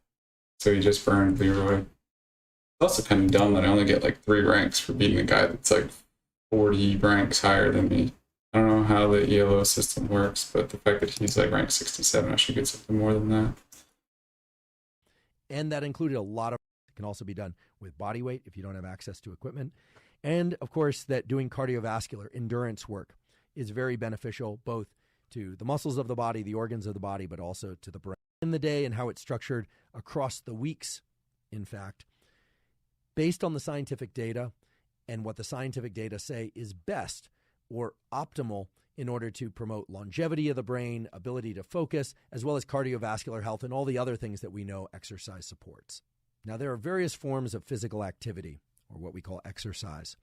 So he just burned Leroy. It's also kind of dumb that I only get like 3 ranks for beating a guy that's like 40 ranks higher than me. I don't know how the ELO system works, but the fact that he's like ranked 67, I should get something more than that. And that included a lot of, it can also be done with body weight if you don't have access to equipment. And of course, that doing cardiovascular endurance work is very beneficial both to the muscles of the body, the organs of the body, but also to the brain in the day and how it's structured across the weeks, in fact, based on the scientific data and what the scientific data say is best or optimal in order to promote longevity of the brain, ability to focus, as well as cardiovascular health and all the other things that we know exercise supports. Now, there are various forms of physical activity, or what we call exercise,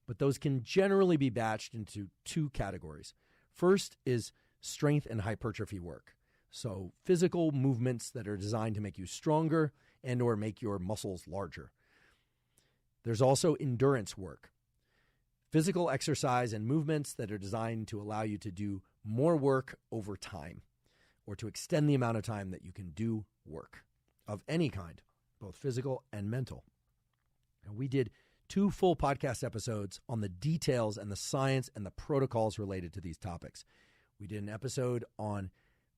but those can generally be batched into 2 categories. First is strength and hypertrophy work. So physical movements that are designed to make you stronger and or make your muscles larger. There's also endurance work. Physical exercise and movements that are designed to allow you to do more work over time or to extend the amount of time that you can do work of any kind, both physical and mental. And we did 2 full podcast episodes on the details and the science and the protocols related to these topics. We did an episode on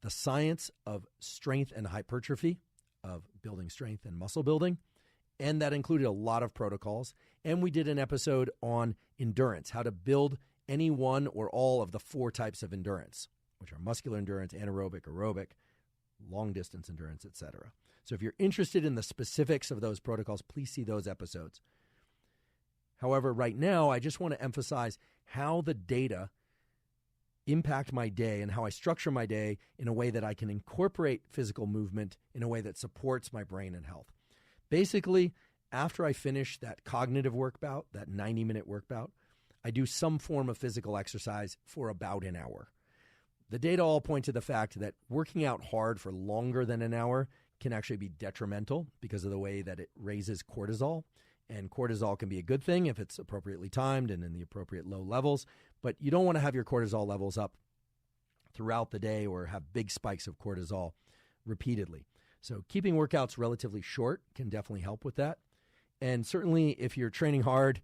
the science of strength and hypertrophy, of building strength and muscle building, and that included a lot of protocols. And we did an episode on endurance, how to build any one or all of the 4 types of endurance, which are muscular endurance, anaerobic, aerobic, long-distance endurance, etc. So if you're interested in the specifics of those protocols, please see those episodes. However, right now, I just want to emphasize how the data impact my day and how I structure my day in a way that I can incorporate physical movement in a way that supports my brain and health. Basically, after I finish that cognitive work bout, that 90-minute work bout, I do some form of physical exercise for about an hour. The data all point to the fact that working out hard for longer than an hour can actually be detrimental because of the way that it raises cortisol. And cortisol can be a good thing if it's appropriately timed and in the appropriate low levels, but you don't want to have your cortisol levels up throughout the day or have big spikes of cortisol repeatedly. So keeping workouts relatively short can definitely help with that. And certainly if you're training hard,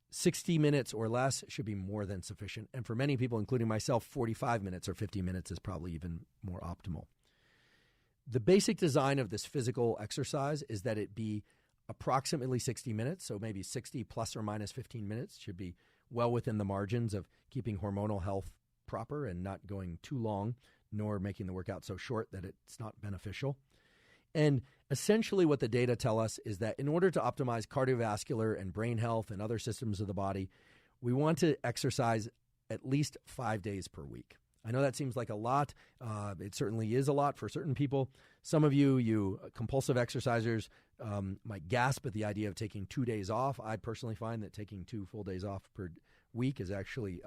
60 minutes or less should be more than sufficient. And for many people, including myself, 45 minutes or 50 minutes is probably even more optimal. The basic design of this physical exercise is that it be approximately 60 minutes, so maybe 60 plus or minus 15 minutes should be well within the margins of keeping hormonal health proper and not going too long, nor making the workout so short that it's not beneficial. And essentially what the data tell us is that in order to optimize cardiovascular and brain health and other systems of the body, we want to exercise at least 5 days per week. I know that seems like a lot. It certainly is a lot for certain people. Some of you compulsive exercisers, might gasp at the idea of taking 2 days off. I personally find that taking 2 full days off per week is actually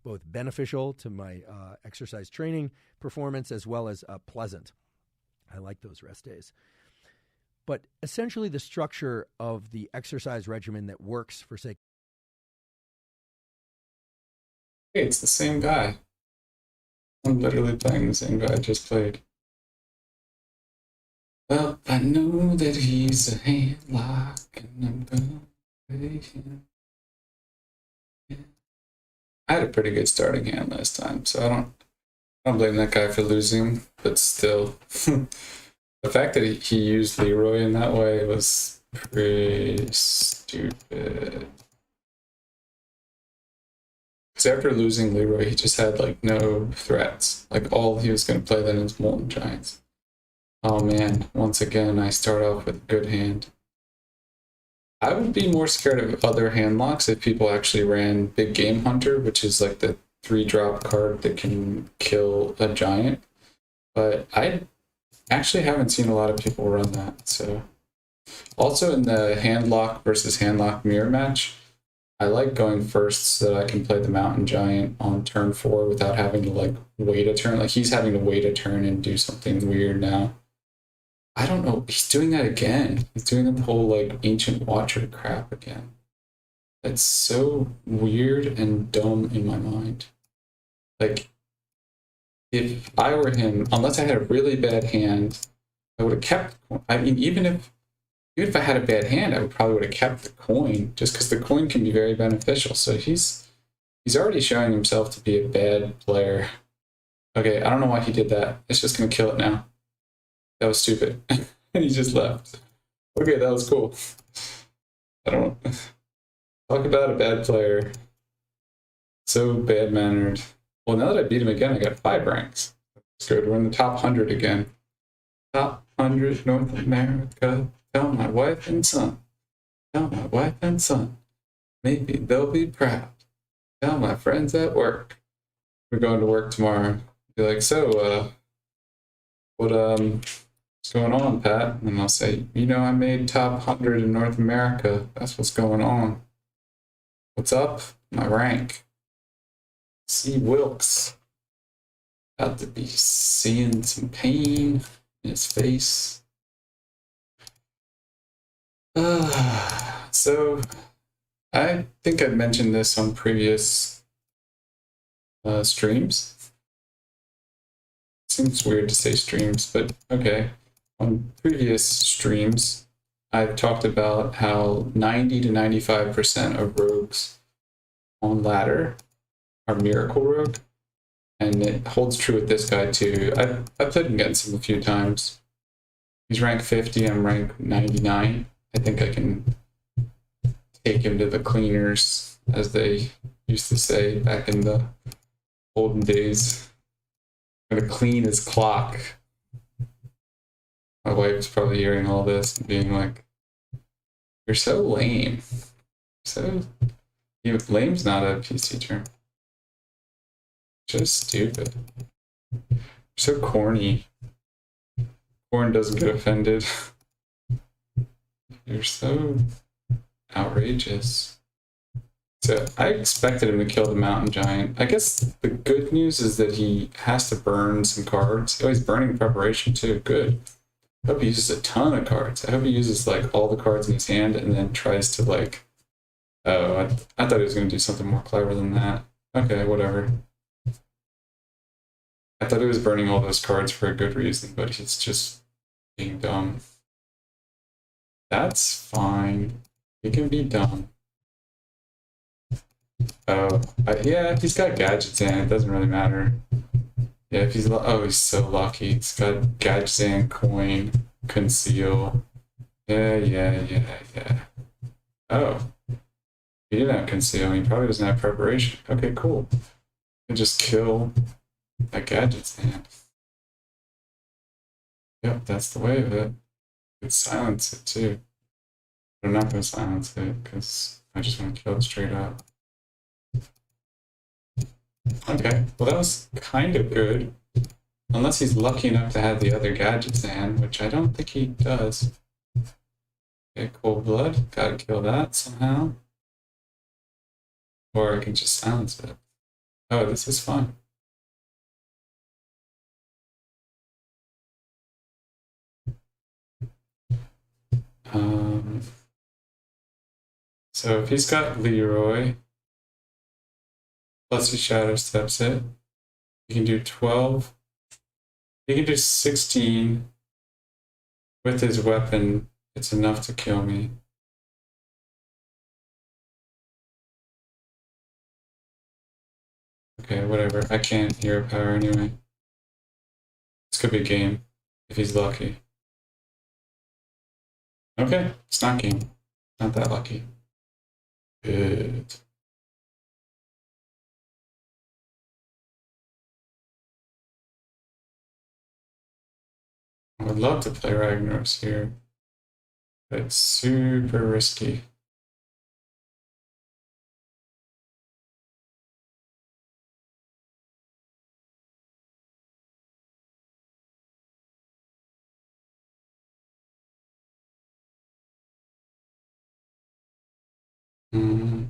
both beneficial to my exercise training performance as well as pleasant. I like those rest days. But essentially the structure of the exercise regimen that works for, say, Hey, it's the same guy. I'm literally playing the same guy I just played. Well, I know that he's a handlock, and I'm gonna play him. I had a pretty good starting hand last time, so I don't blame that guy for losing, but still. The fact that he used Leroy in that way was pretty stupid. Because after losing Leroy, he just had like no threats. Like all he was going to play then is Molten Giants. Oh man, once again, I start off with a good hand. I would be more scared of other hand locks if people actually ran Big Game Hunter, which is like the 3-drop card that can kill a giant. But I actually haven't seen a lot of people run that. So also in the hand lock versus hand lock mirror match, I like going first so that I can play the Mountain Giant on turn 4 without having to like wait a turn. Like he's having to wait a turn and do something weird now. I don't know. He's doing that again. He's doing the whole like Ancient Watcher crap again. That's so weird and dumb in my mind. Like, if I were him, unless I had a really bad hand, I would have kept. I mean, even if I had a bad hand, I would probably would have kept the coin, just because the coin can be very beneficial. So he's already showing himself to be a bad player. Okay, I don't know why he did that. It's just gonna kill it now. That was stupid. And he just left. Okay, that was cool. I don't talk about a bad player. So bad mannered. Well, now that I beat him again, I got 5 ranks. That's good. We're in the top 100 again. Top 100 North America. Tell my wife and son. Tell my wife and son. Maybe they'll be proud. Tell my friends at work. We're going to work tomorrow. Be like, so, what's going on, Pat? And I'll say, you know, I made top 100 in North America. That's what's going on. What's up? My rank. C. Wilkes. About to be seeing some pain in his face. So, I think I mentioned this on previous streams. Seems weird to say streams, but okay. On previous streams, I've talked about how 90 to 95% of rogues on ladder are Miracle Rogue, and it holds true with this guy too. I've played against him a few times. He's rank 50, I'm rank 99. I think I can take him to the cleaners, as they used to say back in the olden days. I'm gonna clean his clock. My wife's probably hearing all this and being like, you're so lame. Lame's not a PC term. Just stupid. You're so corny. Corn doesn't get offended. You're so outrageous. So I expected him to kill the Mountain Giant. I guess the good news is that he has to burn some cards. Oh, he's burning preparation too. Good. I hope he uses a ton of cards. I hope he uses like all the cards in his hand and then tries to like... Oh, I thought he was going to do something more clever than that. Okay, whatever. I thought he was burning all those cards for a good reason, but he's just being dumb. That's fine. He can be dumb. Oh, yeah, he's got Gadgetzan. It doesn't really matter. Yeah, if he's... Oh, he's so lucky. He's got Gadgetzan, Coin, Conceal. Yeah. Oh. He didn't have Conceal. He probably doesn't have Preparation. Okay, cool. And just kill that Gadgetzan. Yep, that's the way of it. Could silence it too. But I'm not going to silence it because I just want to kill it straight up. Okay, well that was kind of good. Unless he's lucky enough to have the other Gadgetzan, which I don't think he does. Okay, Cold Blood. Gotta kill that somehow. Or I can just silence it. Oh, this is fun. So if he's got Leroy, plus he Shadow Steps it, he can do 12. He can do 16 with his weapon. It's enough to kill me. Okay, whatever. I can't hero power anyway. This could be game, if he's lucky. Okay, it's not game. Not that lucky. Good. I would love to play Ragnaros here, but it's super risky. Mm.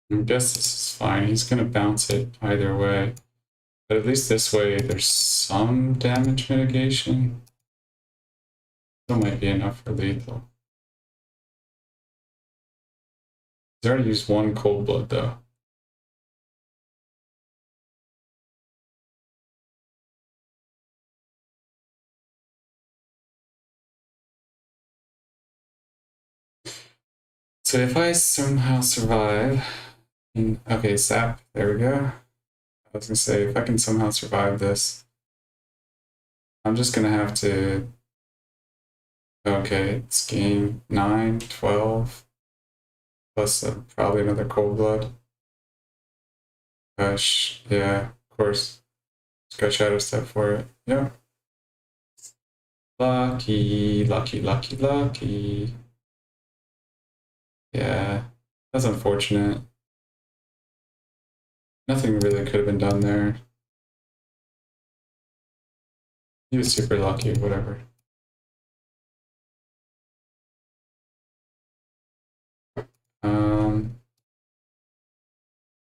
I guess this is fine. He's gonna bounce it either way. But at least this way there's some damage mitigation. Still might be enough for lethal. He's already used one cold blood though. So if I somehow survive, okay, sap, there we go. I was gonna say, if I can somehow survive this, I'm just gonna have to, okay, it's game 9, 12, plus probably another cold blood. Gosh, yeah, of course. Just got shadow step for it, yeah. Lucky, lucky, lucky, lucky. Yeah, that's unfortunate. Nothing really could have been done there. He was super lucky, whatever.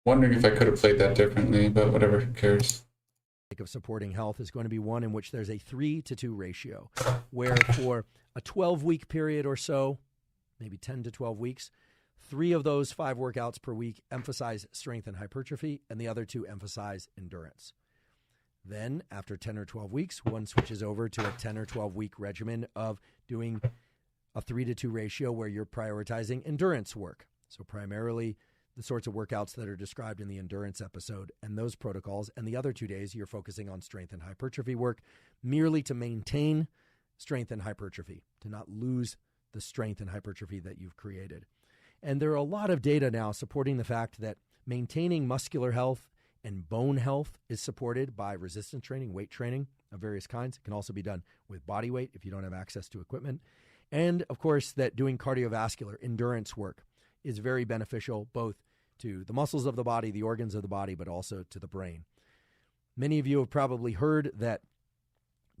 Wondering if I could have played that differently, but whatever, who cares? Of supporting health is going to be one in which there's a 3-to-2 ratio, where for a 12-week period or so, maybe 10 to 12 weeks, 3 of those 5 workouts per week emphasize strength and hypertrophy, and the other 2 emphasize endurance. Then, after 10 or 12 weeks, one switches over to a 10 or 12-week regimen of doing a 3-to-2 ratio where you're prioritizing endurance work. So primarily the sorts of workouts that are described in the endurance episode and those protocols. And the other 2 days, you're focusing on strength and hypertrophy work, merely to maintain strength and hypertrophy, to not lose the strength and hypertrophy that you've created. And there are a lot of data now supporting the fact that maintaining muscular health and bone health is supported by resistance training, weight training of various kinds. It can also be done with body weight if you don't have access to equipment. And, of course, that doing cardiovascular endurance work is very beneficial both to the muscles of the body, the organs of the body, but also to the brain. Many of you have probably heard that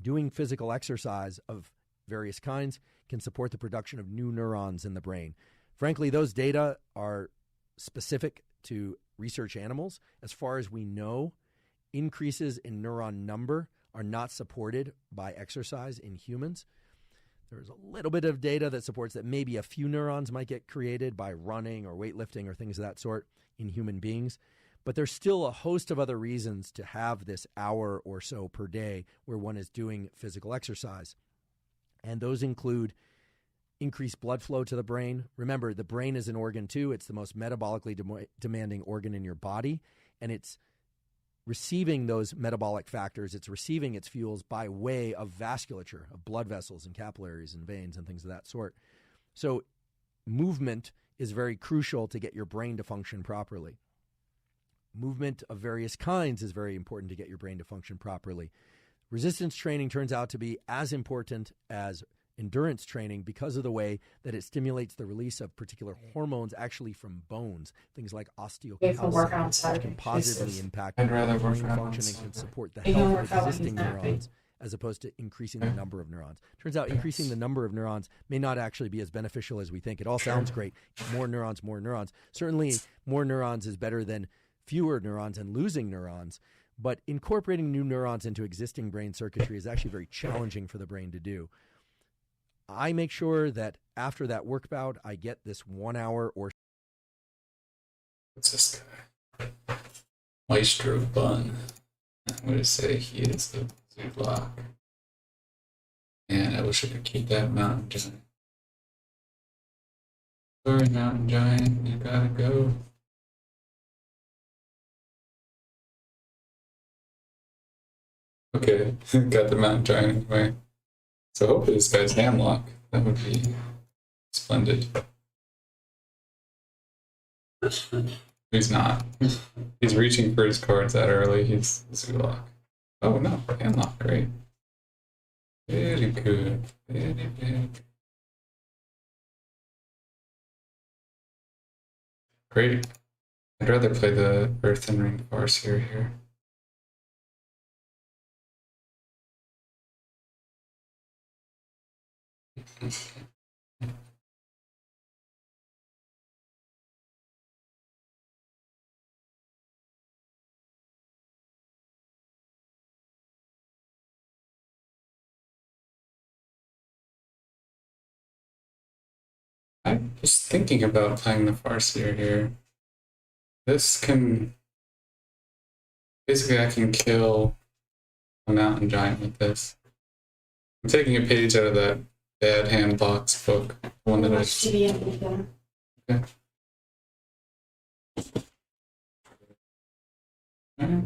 doing physical exercise of various kinds can support the production of new neurons in the brain. Frankly, those data are specific to research animals. As far as we know, increases in neuron number are not supported by exercise in humans. There's a little bit of data that supports that maybe a few neurons might get created by running or weightlifting or things of that sort in human beings. But there's still a host of other reasons to have this hour or so per day where one is doing physical exercise. And those include increased blood flow to the brain. Remember, the brain is an organ too. It's the most metabolically demanding organ in your body, and it's receiving those metabolic factors. It's receiving its fuels by way of vasculature, of blood vessels and capillaries and veins and things of that sort. So movement is very crucial to get your brain to function properly. Movement of various kinds is very important to get your brain to function properly. Resistance training turns out to be as important as endurance training because of the way that it stimulates the release of particular hormones actually from bones, things like osteocalcin, which can positively impact brain function and can support the health of existing neurons as opposed to increasing the number of neurons. Turns out increasing the number of neurons may not actually be as beneficial as we think. It all sounds great. More neurons, more neurons. Certainly more neurons is better than fewer neurons and losing neurons, but incorporating new neurons into existing brain circuitry is actually very challenging for the brain to do. I make sure that after that work bout, I get this 1 hour or What's this guy? Maestro Bun. I'm going to say he is the Zoolock. And I wish I could keep that Mountain Giant. Sorry, Mountain Giant, you gotta go. Okay, got the Mountain Giant anyway. So hopefully this guy's Hamlock. That would be splendid. He's not. He's reaching for his cards that early. He's Zoolock. Oh no, Hamlock, great. Very good. Very good. Great. I'd rather play the Earthen Ring Farseer here. I was thinking about playing the Farseer here. This can... Basically, I can kill a Mountain Giant with this. I'm taking a page out of that Bad Hand Box book. One that I... Okay. Alright.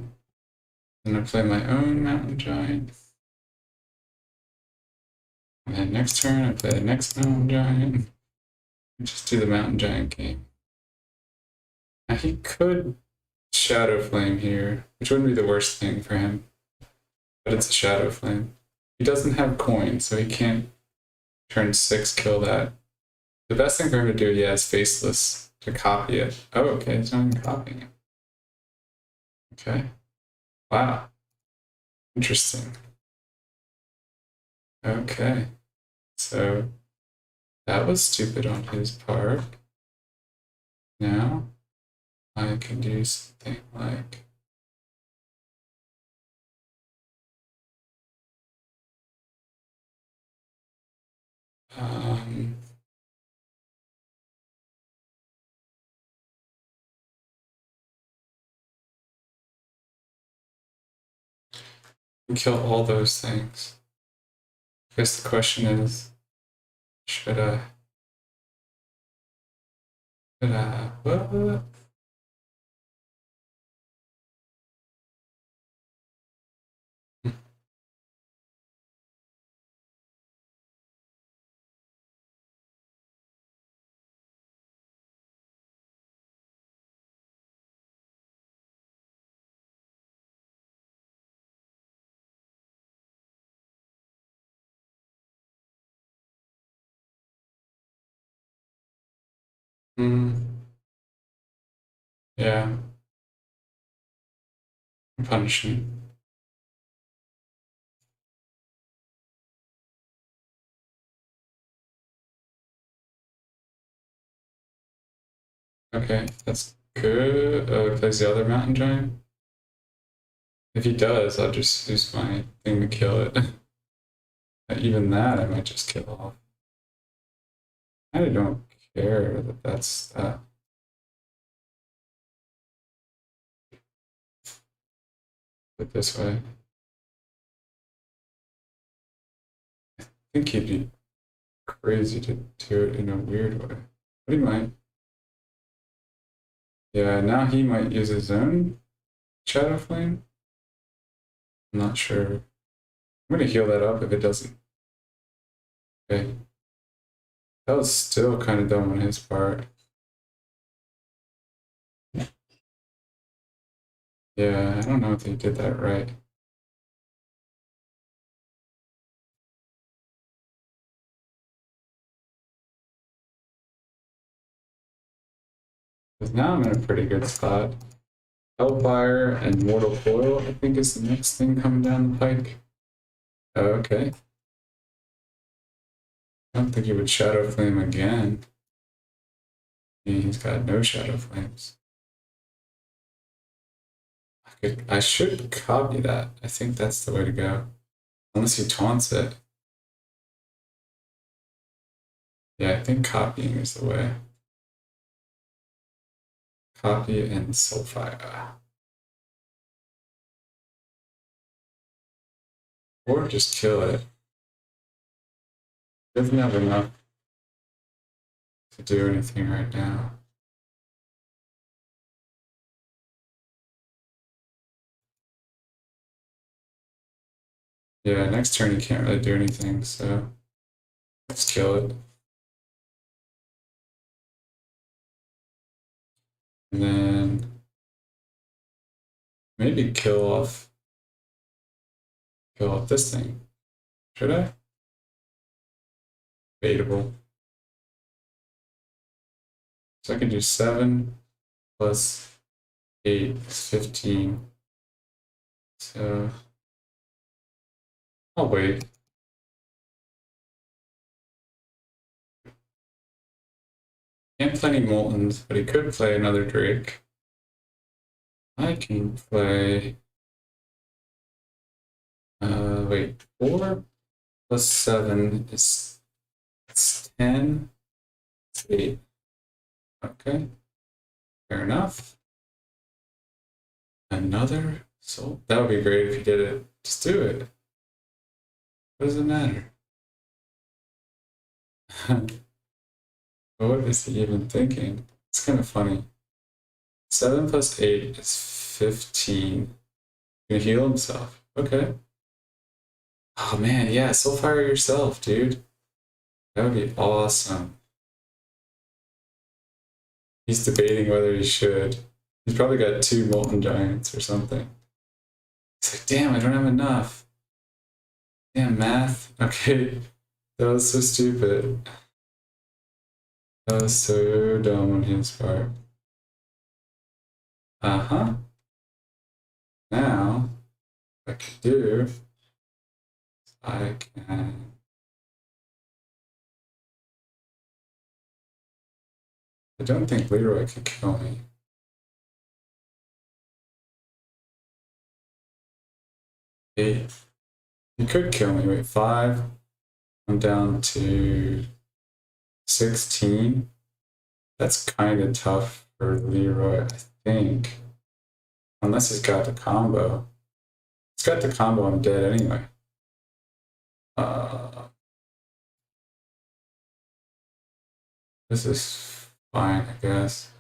I'm gonna play my own Mountain Giant. And then next turn, I play the next Mountain Giant. Just do the Mountain Giant game. Now he could Shadow Flame here, which wouldn't be the worst thing for him. But it's a Shadow Flame. He doesn't have coin, so he can't turn 6 kill that. The best thing for him to do, yeah, is Faceless to copy it. Oh, okay, he's not even copying it. Okay. Wow. Interesting. Okay. So that was stupid on his part. Now I can do something like kill all those things. I guess the question is, should I? What? Yeah. Punishing. Okay, that's good. Oh, he plays the other Mountain Giant? If he does, I'll just use my thing to kill it. Even that, I might just kill off. I don't care that that's that. Put it this way. I think he'd be crazy to do it in a weird way. But he might. Yeah, now he might use his own Shadow Flame. I'm not sure. I'm gonna heal that up if it doesn't. Okay. That was still kind of dumb on his part. Yeah, I don't know if he did that right. Because now I'm in a pretty good spot. Hellfire and Mortal Coil, I think, is the next thing coming down the pike. Oh, okay. I don't think he would Shadow Flame again. He's got no Shadow Flames. I should copy that. I think that's the way to go. Unless he taunts it. Yeah, I think copying is the way. Copy and Soulfire. Or just kill it. Doesn't have enough to do anything right now. Yeah, next turn he can't really do anything, so let's kill it. And then maybe kill off this thing. Should I? Debatable. So I can do 7 plus 8 is 15. So I'll wait. Can't play any Moltons, but he could play another Drake. I can play. Wait, 4 plus 7 is 10. It's 8. Okay, fair enough. Another soul. That would be great if you did it. Just do it. What does it matter? What is he even thinking? It's kind of funny. 7 plus 8 is 15. Gonna heal himself. Okay. Oh man, yeah, Soulfire yourself, dude. That would be awesome. He's debating whether he should. He's probably got 2 Molten Giants or something. He's like, damn, I don't have enough. Damn, math. Okay. That was so stupid. That was so dumb on his part. Uh-huh. Now, what I can do, I can... I don't think Leroy can kill me. He could kill me. Wait, 5. I'm down to 16. That's kind of tough for Leroy, I think. Unless he's got the combo. He's got the combo, I'm dead anyway. This is fine, I guess.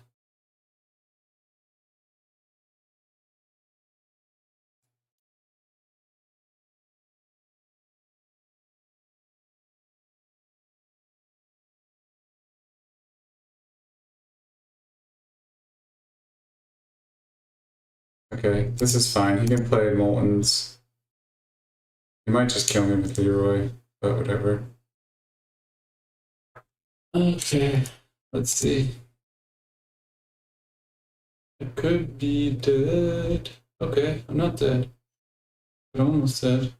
Okay, this is fine. He can play Moltons. He might just kill me with Leroy, but whatever. Okay, let's see. I could be dead. Okay, I'm not dead. But almost dead.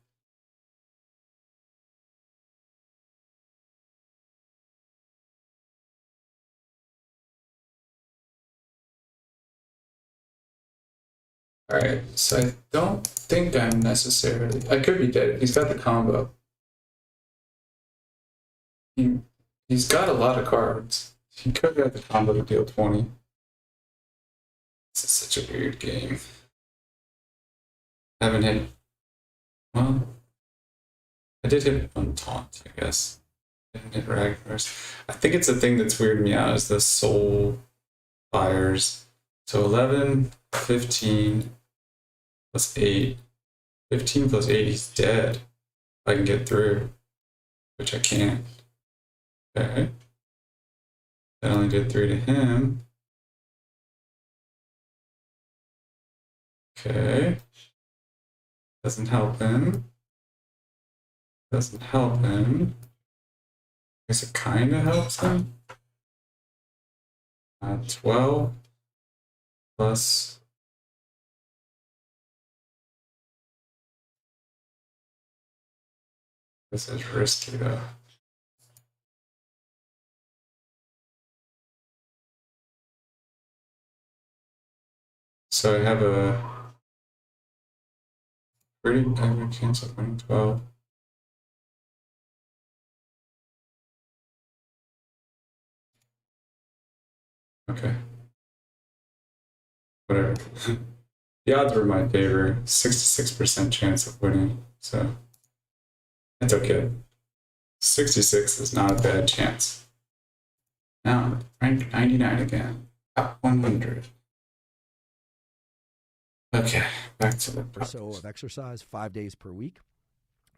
Alright, so I don't think I'm necessarily... I could be dead. He's got the combo. He's got a lot of cards. He could have the combo to deal 20. This is such a weird game. I haven't hit... Well... I did hit one taunt, I guess. I didn't hit Ragnar's. I think it's the thing that's weirding me out is the soul fires. So 11, 15... plus 8. 15 plus 8, he's dead. If I can get through. Which I can't. Okay. That only did 3 to him. Okay. Doesn't help him. Doesn't help him. I guess it kind of helps him. 12 plus... This is risky though. So I have a pretty good chance of winning 12. Okay. Whatever. The odds were in my favor. 66% chance of winning, so That's okay. 66 is not a bad chance. Now, rank 99 again. Top 100. Okay, back to the or so of exercise 5 days per week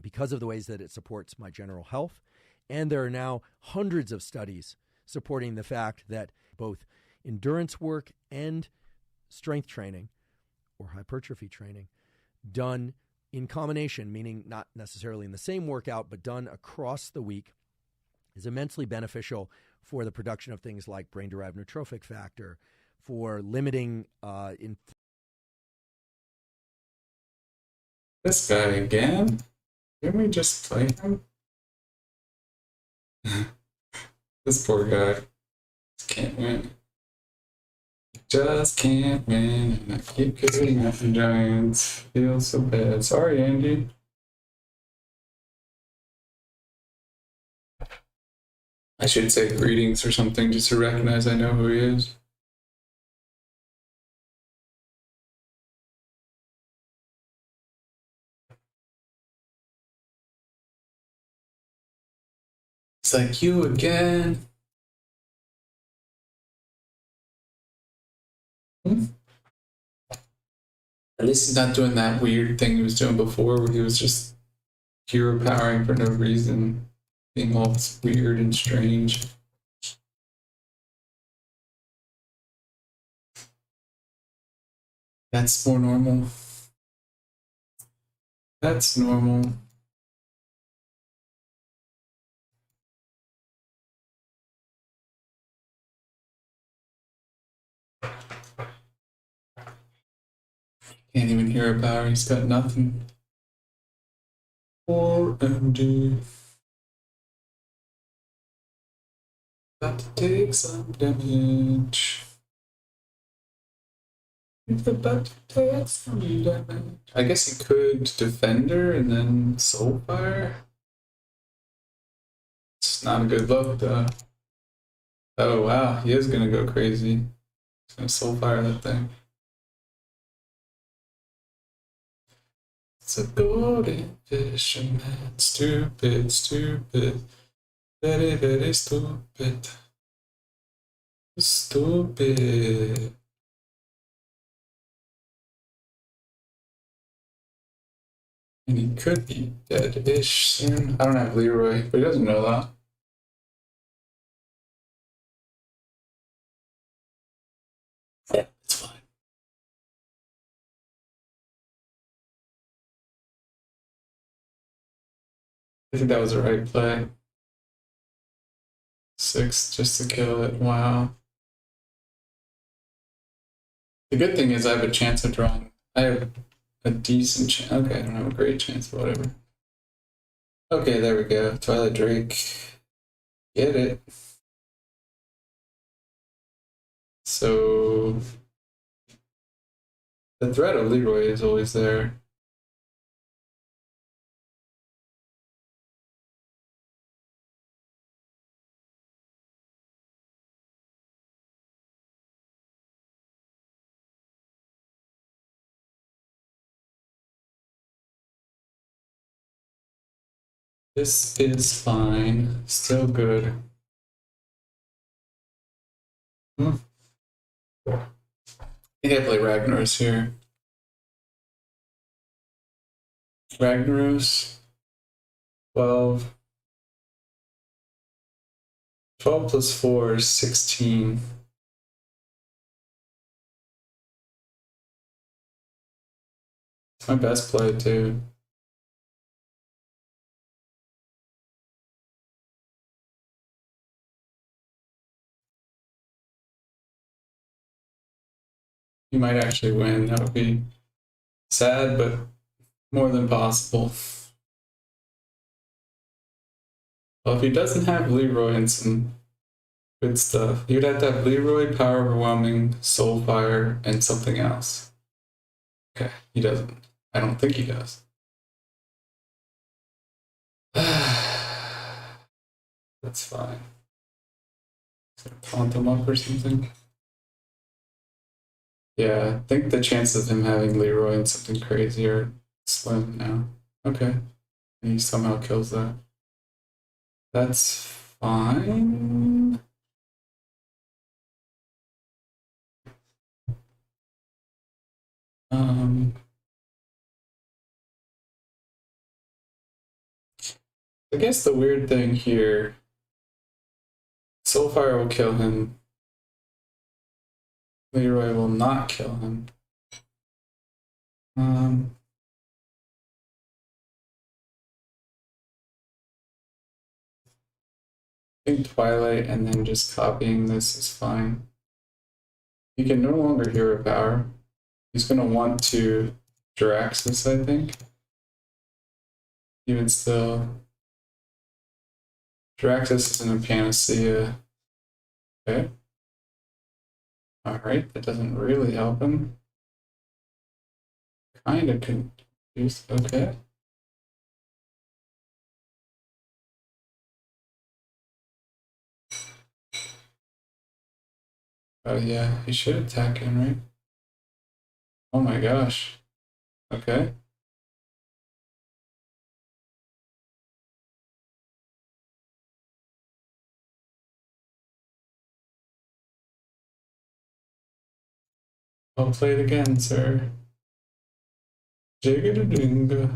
because of the ways that it supports my general health. And there are now hundreds of studies supporting the fact that both endurance work and strength training or hypertrophy training done in combination, meaning not necessarily in the same workout, but done across the week, is immensely beneficial for the production of things like brain-derived neurotrophic factor, for limiting This guy again? Can we just play him? This poor guy just can't win. Just can't win. And I keep getting up the Giants. Feel so bad. Sorry, Andy. I should say greetings or something just to recognize I know who he is. It's like you again. At least he's not doing that weird thing he was doing before where he was just hero powering for no reason, being all weird and strange. That's more normal. That's normal. Can't even hear a power, he's got nothing. Poor MD. About to take some damage. He's about to take some damage. I guess he could Defender and then Soulfire. It's not a good look though. Oh wow, he is gonna go crazy. He's gonna Soulfire that thing. It's a golden fisherman, stupid, stupid, very, very stupid, stupid. And he could be dead-ish soon. I don't have Leroy, but he doesn't know that. Yeah, it's fine. I think that was the right play. 6 just to kill it. Wow. The good thing is I have a chance of drawing. I have a decent chance. Okay, I don't have a great chance, but whatever. Okay, there we go. Twilight Drake. Get it. So the threat of Leroy is always there. This is fine. Still good. I think I play Ragnaros here. Ragnaros. 12. 12 plus 4 is 16. It's my best play too. He might actually win. That would be sad, but more than possible. Well, if he doesn't have Leroy and some good stuff, he would have to have Leroy, Power Overwhelming, Soulfire, and something else. Okay, he doesn't. I don't think he does. That's fine. Taunt him up or something. Yeah, I think the chances of him having Leroy and something crazy are slim now. Okay. And he somehow kills that. That's fine. I guess the weird thing here, Soulfire will kill him. Leroy will not kill him. I think Twilight and then just copying this is fine. He can no longer hero power. He's going to want to Jiraxis, I think. Even still, Jiraxis isn't a panacea. Okay. Alright, that doesn't really help him. Kinda confused. Okay. Oh yeah, he should attack him, right? Oh my gosh. Okay. I'll play it again, sir. Jigga-da-dinga.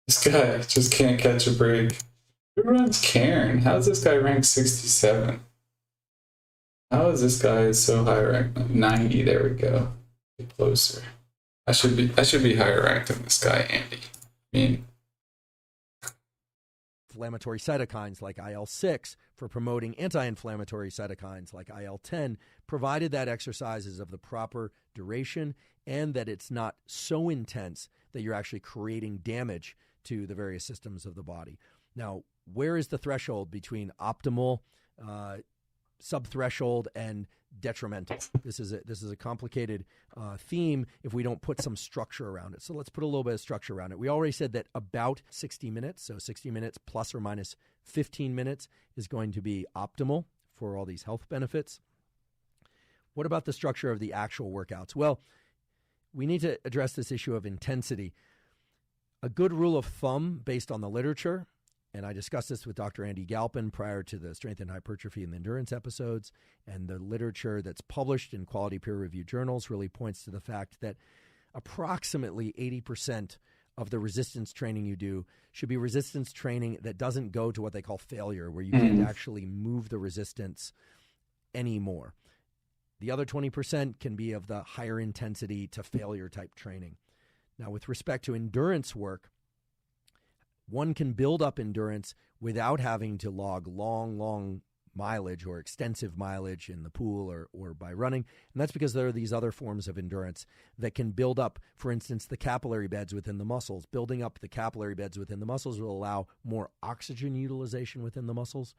This guy just can't catch a break. Who runs Cairn? How's this guy ranked 67? How is this guy so high ranked? 90, there we go. Get closer. I should be higher ranked than this guy, Andy. I mean, inflammatory cytokines like IL-6 for promoting anti-inflammatory cytokines like IL-10, provided that exercise is of the proper duration and that it's not so intense that you're actually creating damage to the various systems of the body. Now, where is the threshold between optimal, subthreshold, and detrimental? This is a complicated theme if we don't put some structure around it. So let's put a little bit of structure around it. We already said that about 60 minutes, so 60 minutes plus or minus 15 minutes is going to be optimal for all these health benefits. What about the structure of the actual workouts? Well, we need to address this issue of intensity. A good rule of thumb based on the literature, and I discussed this with Dr. Andy Galpin prior to the Strength and Hypertrophy and Endurance episodes, and the literature that's published in quality peer-reviewed journals really points to the fact that approximately 80% of the resistance training you do should be resistance training that doesn't go to what they call failure, where you can't actually move the resistance anymore. The other 20% can be of the higher intensity to failure type training. Now, with respect to endurance work, one can build up endurance without having to log long mileage or extensive mileage in the pool or by running. And that's because there are these other forms of endurance that can build up, for instance, the capillary beds within the muscles. Building up the capillary beds within the muscles will allow more oxygen utilization within the muscles,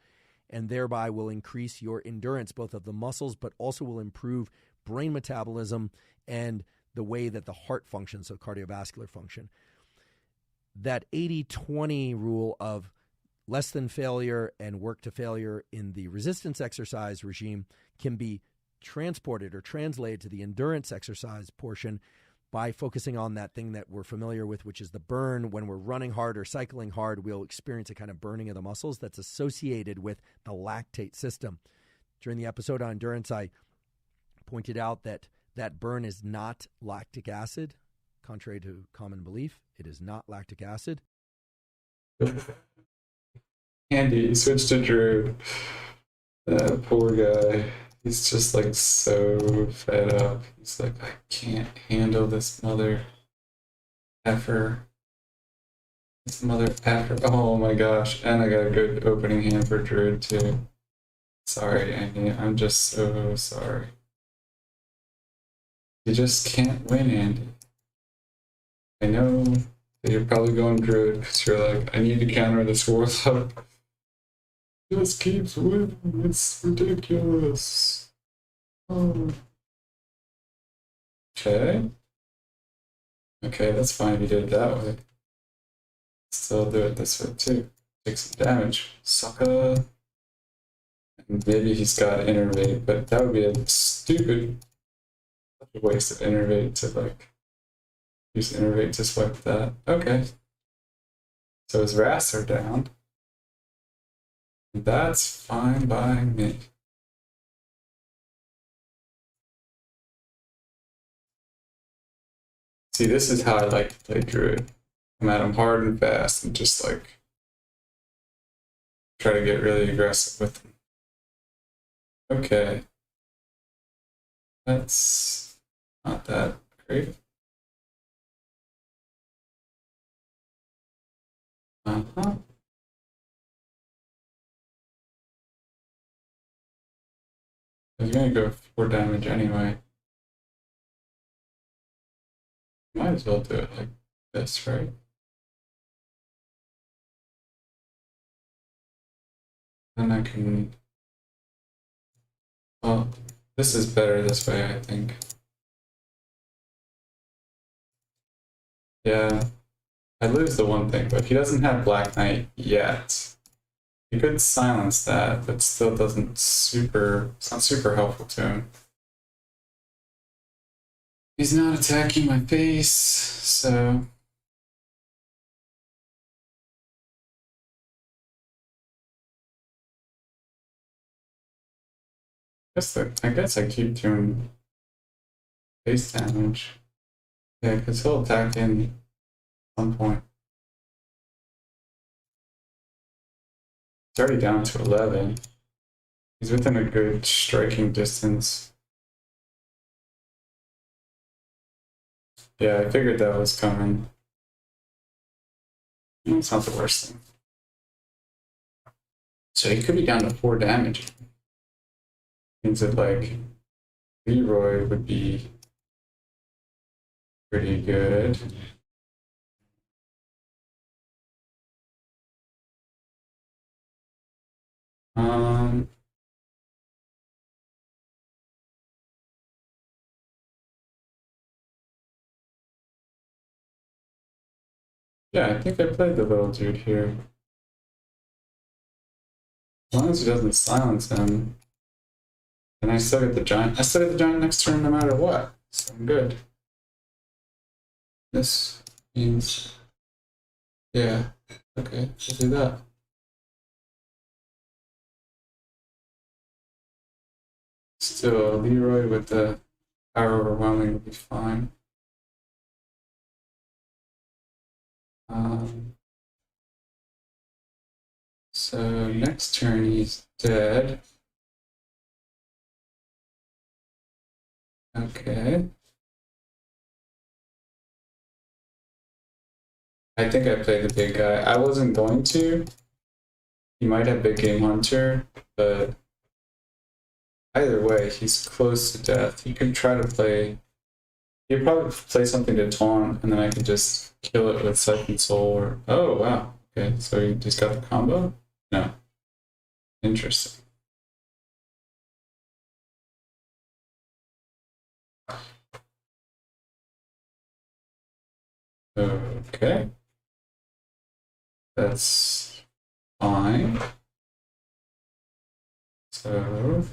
and thereby will increase your endurance, both of the muscles, but also will improve brain metabolism and the way that the heart functions, so cardiovascular function. That 80-20 rule of less than failure and work to failure in the resistance exercise regime can be transported or translated to the endurance exercise portion by focusing on that thing that we're familiar with, which is the burn. When we're running hard or cycling hard, we'll experience a kind of burning of the muscles that's associated with the lactate system. During the episode on endurance, I pointed out that that burn is not lactic acid. Contrary to common belief, it is not lactic acid. Andy, he switched to Drew. That poor guy. He's just like so fed up. He's like, I can't handle this mother effer. This mother effer. Oh my gosh. And I got a good opening hand for Druid too. Sorry, Andy. I'm just so sorry. You just can't win, Andy. I know that you're probably going Druid because you're like, I need to counter this Warlock. Just keeps winning. It's ridiculous. Oh. Okay. Okay, that's fine if you did it that way. Still do it this way too. Take some damage. Sucker. And maybe he's got Innervate, but that would be a stupid waste of Innervate to like use Innervate to swipe that. Okay. So his wraths are down. That's fine by me. See, this is how I like to play Druid. Come at him hard and fast and just like try to get really aggressive with him. Okay. That's not that great. Uh-huh. I was gonna go 4 damage anyway. Might as well do it like this, right? Then I can... Well, this is better this way, I think. Yeah. I lose the one thing, but he doesn't have Black Knight yet. You could silence that, but still doesn't super... It's not super helpful to him. He's not attacking my face, so... I guess I keep doing face damage. Yeah, because he'll attack in at some point. It's already down to 11. He's within a good striking distance. Yeah, I figured that was coming. It's not the worst thing. So he could be down to 4 damage. Means that like Leroy would be pretty good. Yeah, I think I played the little dude here. As long as he doesn't silence him. And I still get the giant. I still get the giant next turn no matter what. So I'm good. This means... Yeah. Okay, we'll do that. Still, Leroy with the power overwhelming will be fine. So next turn he's dead. Okay. I think I played the big guy. I wasn't going to. He might have Big Game Hunter, but either way, he's close to death. He could try to play... He'd probably play something to taunt, and then I could just kill it with Siphon Soul or... Oh, wow. Okay, so he just got the combo? No. Interesting. Okay. That's fine. So,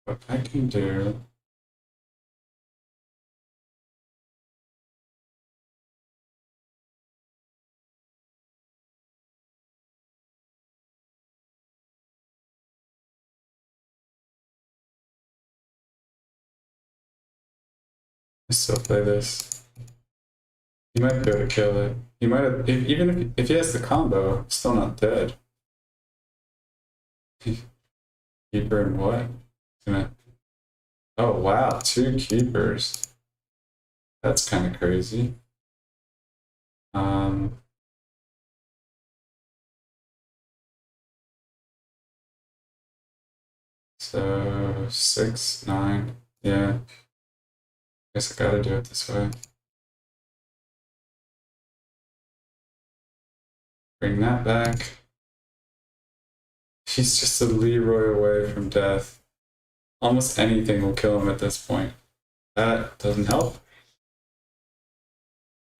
what I can do... I still play this. He might be able to kill it. He might have, even if he has the combo, still not dead. Keeper and what? Oh wow, 2 keepers. That's kind of crazy. So 6, 9, yeah. Guess I gotta do it this way. Bring that back. He's just a Leroy away from death. Almost anything will kill him at this point. That doesn't help.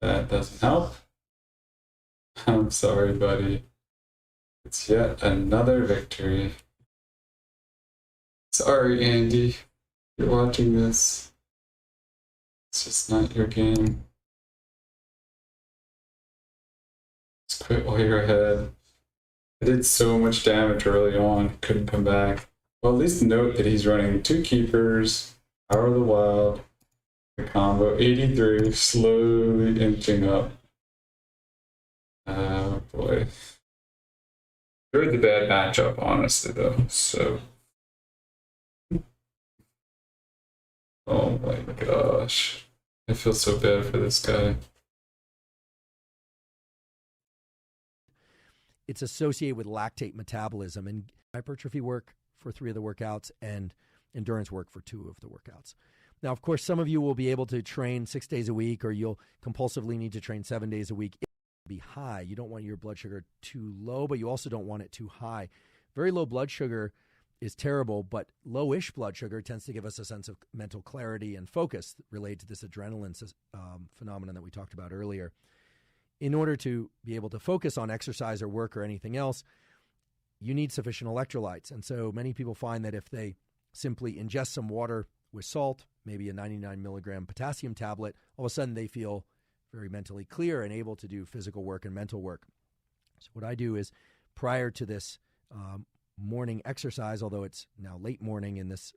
That doesn't help. I'm sorry, buddy. It's yet another victory. Sorry, Andy. You're watching this. It's just not your game. Just quit while you're ahead. I did so much damage early on, couldn't come back. Well, at least note that he's running 2 keepers, Power of the Wild, the combo, 83, slowly inching up. Oh boy. They're the bad matchup, honestly, though, so. Oh my gosh. I feel so bad for this guy. It's associated with lactate metabolism and hypertrophy work for 3 of the workouts and endurance work for 2 of the workouts. Now, of course, some of you will be able to train 6 days a week, or you'll compulsively need to train 7 days a week. It will be high. You don't want your blood sugar too low, but you also don't want it too high. Very low blood sugar is terrible, but lowish blood sugar tends to give us a sense of mental clarity and focus related to this adrenaline phenomenon that we talked about earlier. In order to be able to focus on exercise or work or anything else, you need sufficient electrolytes. And so many people find that if they simply ingest some water with salt, maybe a 99 milligram potassium tablet, all of a sudden they feel very mentally clear and able to do physical work and mental work. So what I do is, prior to this morning exercise, although it's now late morning in this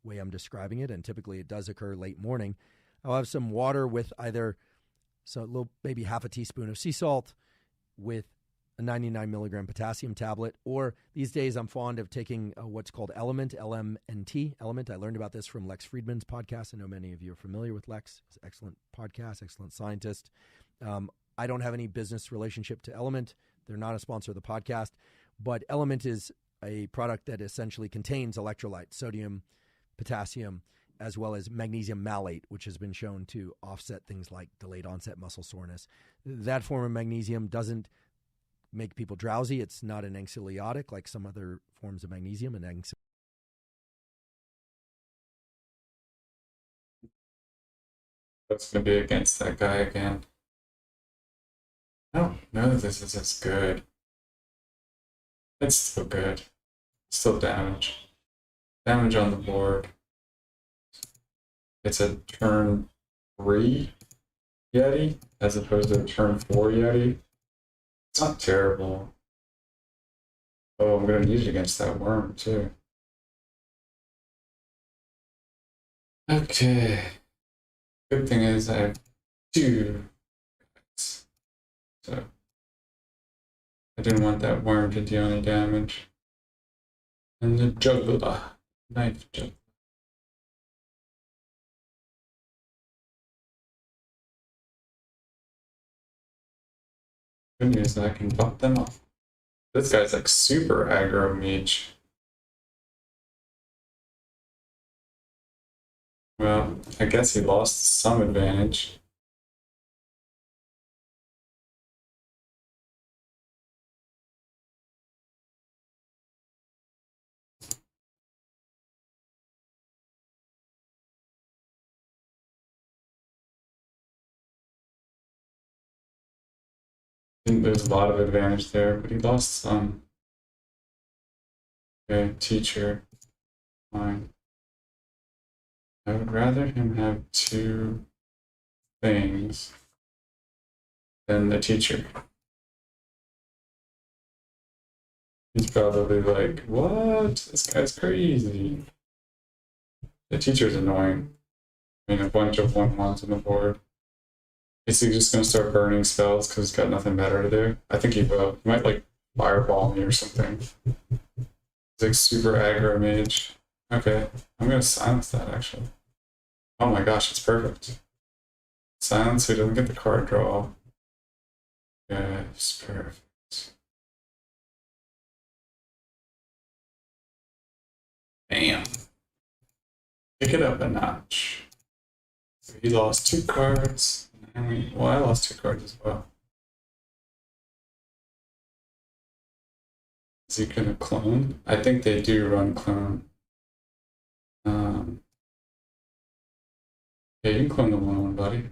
way I'm describing it, and typically it does occur late morning, I'll have some water with either a little, maybe half a teaspoon of sea salt with a 99 milligram potassium tablet, or these days I'm fond of taking what's called Element, LMNT, Element. I learned about this from Lex Friedman's podcast. I know many of you are familiar with Lex. He's an excellent podcast, excellent scientist. I don't have any business relationship to Element. They're not a sponsor of the podcast, but Element is a product that essentially contains electrolytes, sodium, potassium, as well as magnesium malate, which has been shown to offset things like delayed onset muscle soreness. That form of magnesium doesn't make people drowsy. It's not an anxiolytic like some other forms of magnesium. That's going to be against that guy again. I don't know that this is as good. It's still good. Still damage. Damage on the board. It's a turn 3 Yeti as opposed to a turn 4 Yeti. It's not terrible. Oh, I'm going to use it against that worm too. Okay. Good thing is I have 2 guys. So I didn't want that worm to deal any damage. And the juggler. Knife juggler. Good news is I can buff them up. This guy's like super aggro mage. Well, I guess he lost some advantage. I think there's a lot of advantage there, but he lost some. Okay, teacher. Fine. I would rather him have 2 things than the teacher. He's probably like, what? This guy's crazy. The teacher's annoying. I mean, a bunch of 1/1s on the board. Is he just gonna start burning spells because he's got nothing better to do? I think he will. He might like fireball me or something. He's like super aggro mage. Okay, I'm gonna silence that actually. Oh my gosh, it's perfect. Silence so he doesn't get the card draw. Yes, perfect. Bam. Pick it up a notch. So he lost 2 cards. Well, I lost 2 cards as well. Is he gonna clone? I think they do run clone. Yeah, you can clone the 1/1, buddy.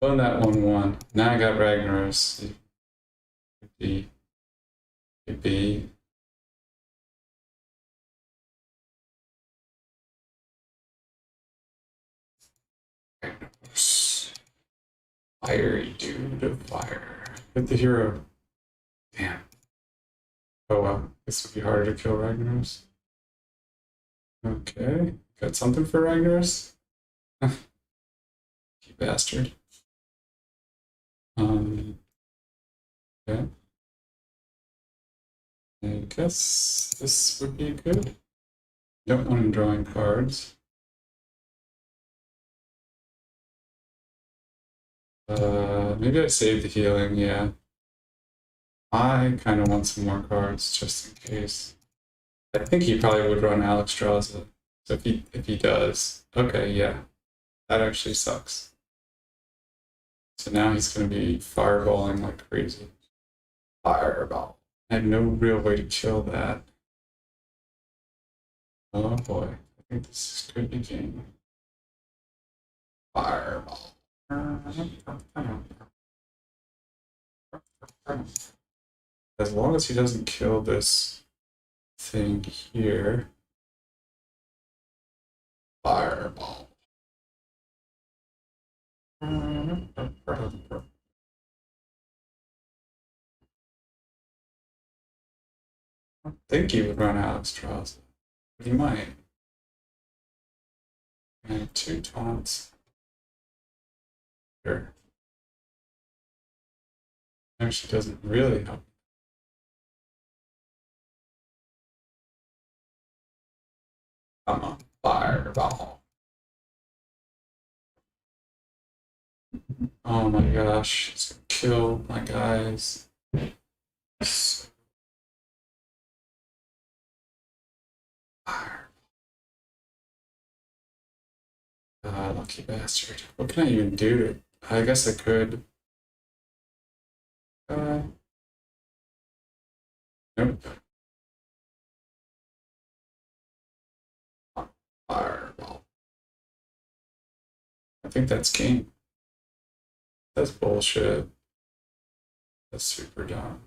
Clone that 1/1. Now I got Ragnaros. Could be. Fiery dude of fire. Hit the hero. Damn. Oh well, this would be harder to kill Ragnaros. Okay, got something for Ragnaros? You bastard. Okay. I guess this would be good. Don't want him drawing cards. Maybe I saved the healing, yeah. I kind of want some more cards just in case. I think he probably would run Alexstrasza. So if he does, okay, yeah, that actually sucks. So now he's going to be fireballing like crazy. Fireball. I had no real way to kill that. Oh boy, I think this could be game. Fireball. As long as he doesn't kill this thing here. Fireball. I think he would run Alexstrasza, but he might. And 2 taunts. Sure. Actually doesn't really help. Come on, fireball. Oh my gosh, it's gonna kill my guys. Fire. Lucky bastard. What can I even do? I guess I could. Nope. Fireball. I think that's game. That's bullshit. That's super dumb.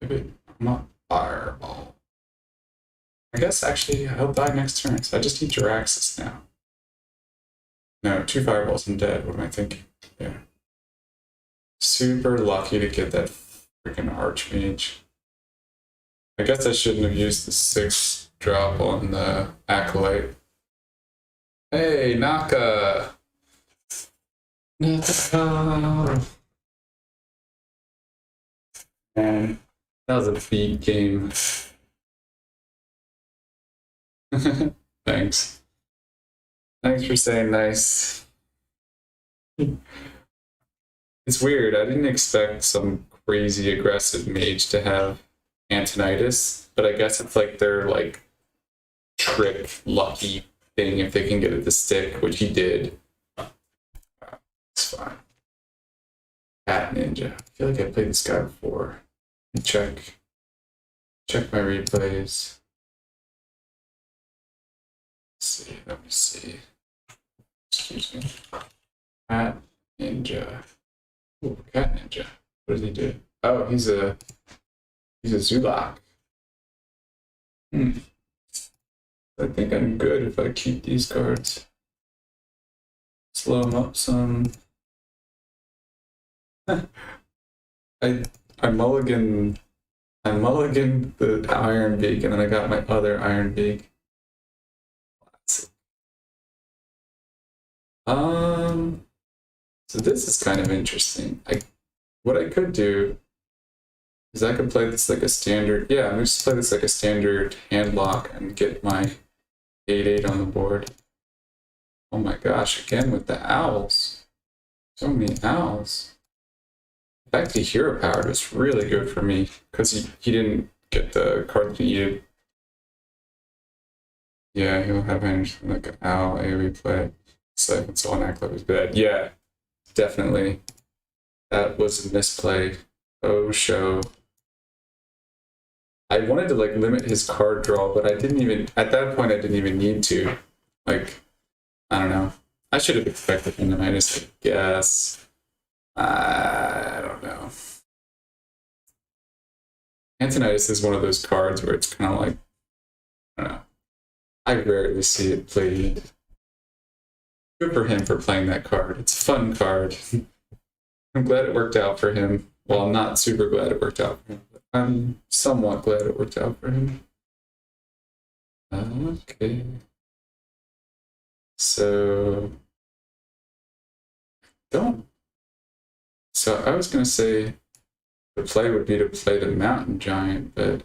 Maybe I'm not fireball. I guess actually he'll die next turn, so I just need Jaraxxus now. No, 2 fireballs and dead. What am I thinking? Yeah. Super lucky to get that freaking Archmage. I guess I shouldn't have used the 6 drop on the Acolyte. Hey, Naka! Naka! Man, that was a feed game. Thanks. Thanks for saying nice. It's weird. I didn't expect some crazy aggressive mage to have Antonidas, but I guess it's like their like trick lucky thing if they can get it to stick, which he did. It's fine. Cat Ninja. I feel like I played this guy before. Let me check my replays. Let me see. Excuse me. Cat Ninja. Ooh, Cat Ninja. What does he do? Oh, he's a Zulak. I think I'm good if I keep these cards. Slow them up some. I mulligan the Iron Beak, and then I got my other Iron Beak. So this is kind of interesting. What I could do is I could play this like a standard. Yeah, I'm gonna just play this like a standard hand lock and get my 8/8 on the board. Oh my gosh! Again with the owls. So many owls. In fact, the hero powered was really good for me because he didn't get the card he needed. Yeah, he'll have anything like an owl AoE play. So on Acolyte was bad. Yeah, definitely. That was a misplay. Oh, show. I wanted to like limit his card draw, but I didn't even, at that point, I didn't even need to. Like, I don't know. I should have expected him to minus, I guess. I don't know. Antonidas is one of those cards where it's kind of like, I don't know. I rarely see it played. Good for him for playing that card. It's a fun card. I'm glad it worked out for him. Well, I'm not super glad it worked out for him, but I'm somewhat glad it worked out for him. Okay. So don't. So I was gonna say the play would be to play the Mountain Giant, but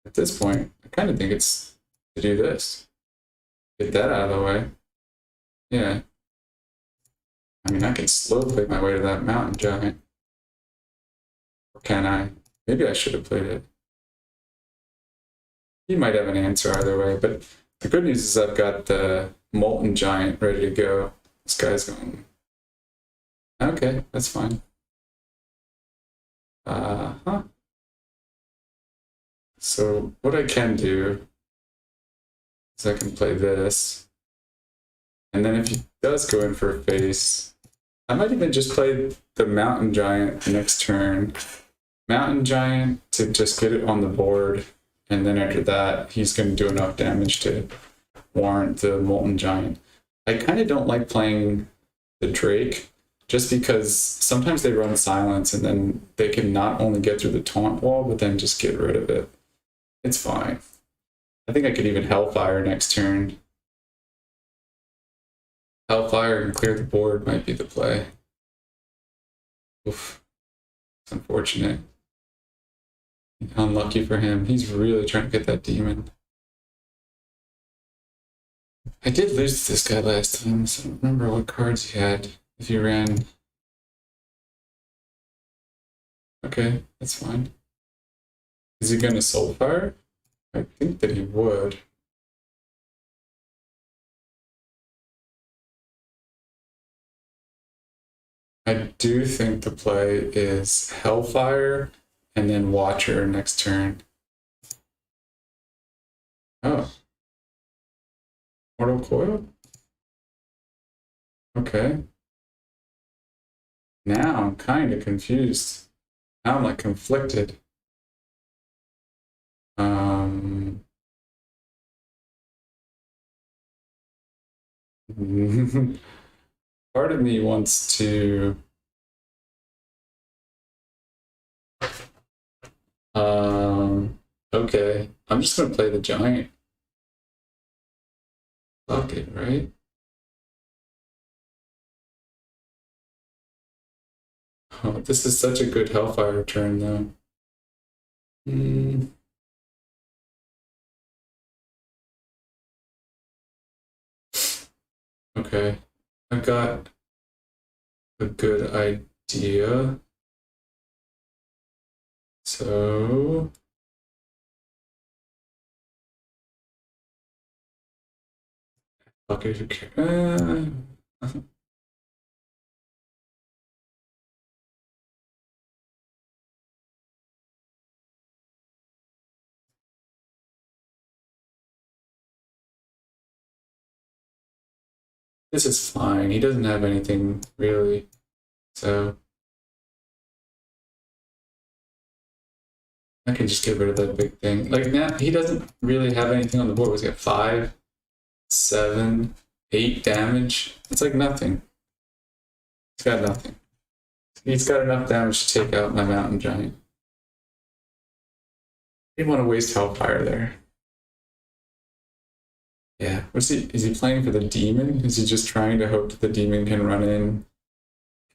at this point, I kind of think it's to do this. Get that out of the way. Yeah. I mean, I can slow play my way to that Mountain Giant. Or can I? Maybe I should have played it. You might have an answer either way, but the good news is I've got the Molten Giant ready to go. This guy's going. Okay, that's fine. So what I can do is I can play this. And then if he does go in for a face, I might even just play the Mountain Giant next turn. Mountain Giant to just get it on the board. And then after that, he's going to do enough damage to warrant the Molten Giant. I kind of don't like playing the Drake just because sometimes they run silence and then they can not only get through the taunt wall, but then just get rid of it. It's fine. I think I could even Hellfire next turn. Hellfire and clear the board might be the play. Oof. It's unfortunate. Unlucky for him. He's really trying to get that demon. I did lose to this guy last time, so I don't remember what cards he had. If he ran... Okay, that's fine. Is he going to Soulfire? I think that he would. I do think the play is Hellfire and then Watcher next turn. Oh. Mortal Coil? Okay. Now I'm kind of confused. Now I'm like conflicted. Part of me wants to okay, I'm just gonna play the Giant. Fuck it, right? Oh, this is such a good Hellfire turn though. Okay, I've got a good idea. So okay, this is fine. He doesn't have anything really, so I can just get rid of that big thing. Like now, he doesn't really have anything on the board. He's got 5, 7, 8 damage. It's like nothing. He's got nothing. He's got enough damage to take out my Mountain Giant. I didn't want to waste Hellfire there. Yeah, is he playing for the demon? Is he just trying to hope that the demon can run in,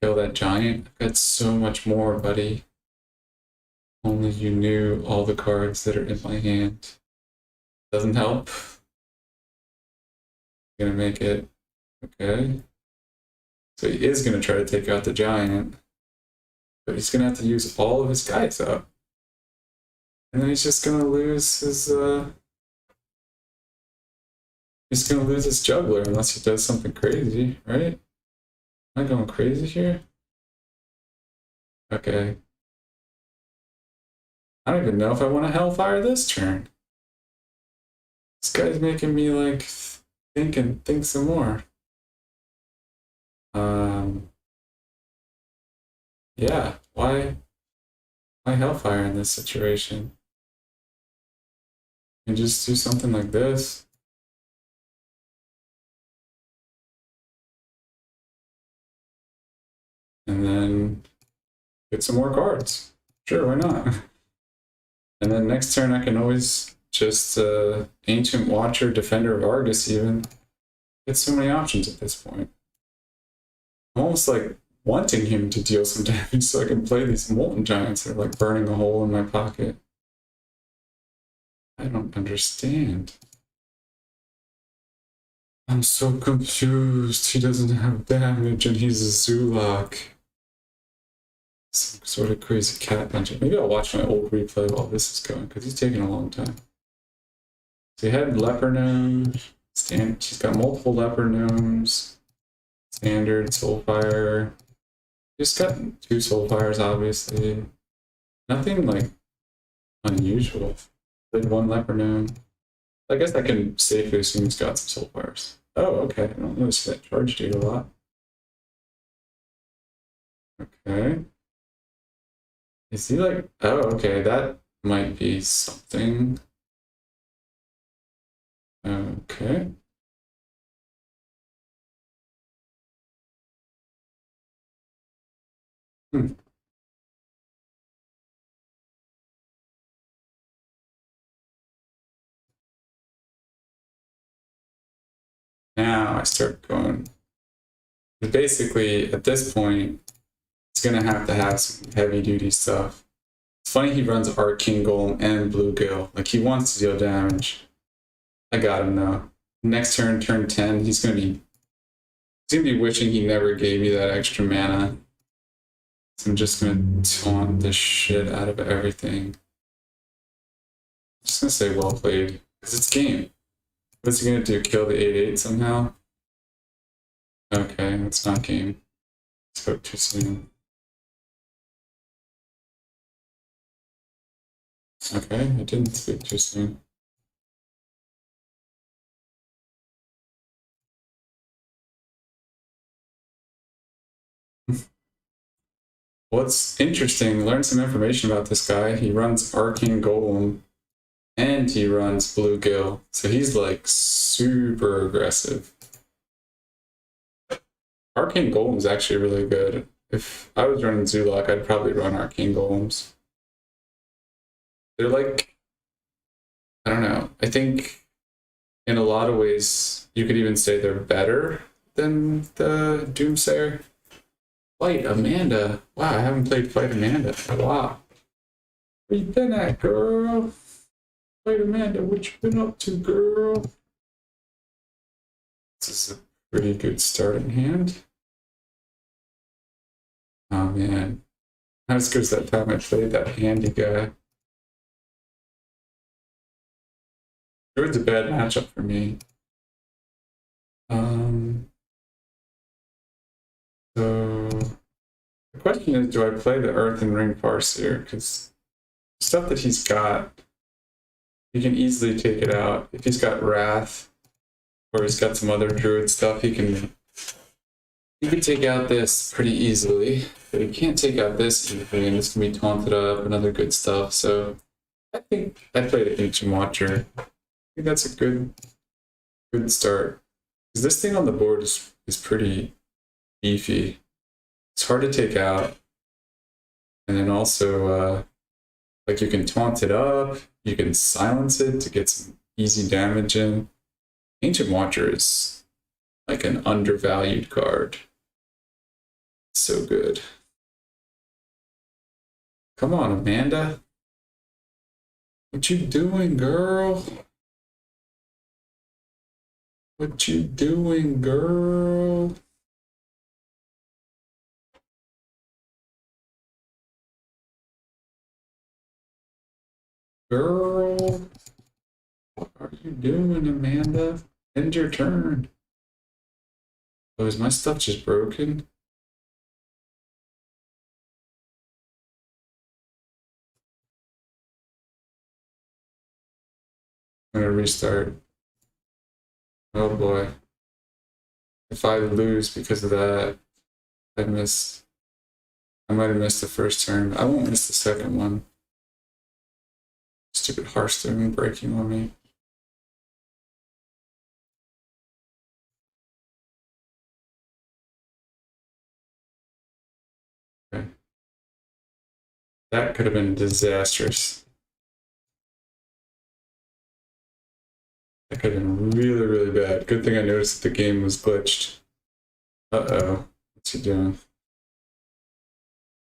kill that giant? I've got so much more, buddy. Only you knew all the cards that are in my hand. Doesn't help. Gonna make it. Okay. So he is gonna try to take out the giant, but he's gonna have to use all of his guys up. And then he's just gonna lose his he's gonna lose his juggler unless he does something crazy, right? Am I going crazy here? Okay. I don't even know if I want to Hellfire this turn. This guy's making me like think some more. Yeah, why Hellfire in this situation? And just do something like this. And then get some more cards. Sure, why not? And then next turn I can always just Ancient Watcher, Defender of Argus even. Get so many options at this point. I'm almost like wanting him to deal some damage so I can play these Molten Giants that are like burning a hole in my pocket. I don't understand. I'm so confused. He doesn't have damage and he's a Zulak. Some sort of crazy cat magic. Maybe I'll watch my old replay while this is going because he's taking a long time. So he had Leper Gnome. She's got multiple Leper Gnomes. Standard, Soulfire. Just got 2 Soulfires, obviously. Nothing like unusual. Played 1 Leper Gnome. I guess I can safely assume he's got some Soulfires. Oh, okay. I don't notice that charge date a lot. Okay. Is he like... Oh, okay. That might be something. Okay. Now I start going. Basically, at this point, it's gonna have to have some heavy duty stuff. It's funny he runs Arcane Golem and Bluegill. Like he wants to deal damage. I got him though. Next turn, turn 10, he's gonna be wishing he never gave me that extra mana. So I'm just gonna taunt the shit out of everything. I'm just gonna say well played, because it's game. What's he gonna do? Kill the 8/8 somehow? Okay, it's not game. Spoke too soon. Okay, I didn't speak too soon. What's interesting, learn some information about this guy. He runs Arcane Golem and he runs Bluegill. So he's like super aggressive. Arcane Golem's actually really good. If I was running Zulak, I'd probably run Arcane Golems. They're like, I don't know. I think in a lot of ways, you could even say they're better than the Doomsayer. Fight Amanda. Wow, I haven't played Fight Amanda for a while. Where you been at, girl? Fight Amanda, what you been up to, girl? This is a pretty good starting hand. Oh man. Not as good as that time I played that handy guy. It was a bad matchup for me. So the question is, do I play the Earthen Ring Farseer? Because stuff that he's got, he can easily take it out. If he's got Wrath, or he's got some other Druid stuff, he can take out this pretty easily. But he can't take out this easily, and this can be taunted up and other good stuff. So I think I played an Ancient Watcher. I think that's a good start. Because this thing on the board is pretty beefy. It's hard to take out. And then also, like you can taunt it up, you can silence it to get some easy damage in. Ancient Watcher is like an undervalued card. So good. Come on, Amanda. What you doing, girl? What you doing, girl? Girl, what are you doing, Amanda? End your turn. Oh, is my stuff just broken? I'm gonna restart. Oh boy. If I lose because of that, I might have missed the first turn. I won't miss the second one. Stupid Hearthstone breaking on me. That could have been disastrous. That could have been really, really bad. Good thing I noticed that the game was glitched. Uh-oh. What's he doing?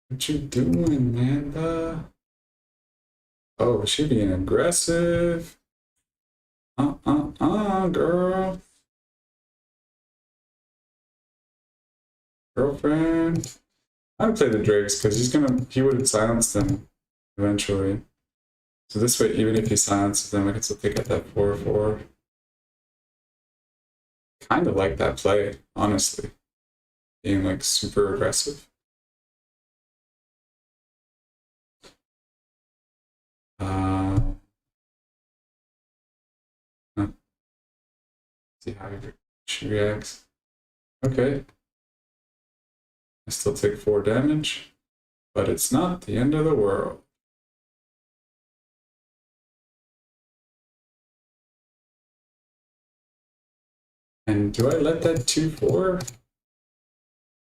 What you doing, Amanda? Oh, she being aggressive. Girl. Girlfriend. I would play the Drakes because he would silence them eventually. So this way, even if he silences them, I can still pick up that 4/4. Kind of like that play, honestly. Being like super aggressive. See how she reacts. Okay. I still take 4 damage, but it's not the end of the world. And do I let that 2/4?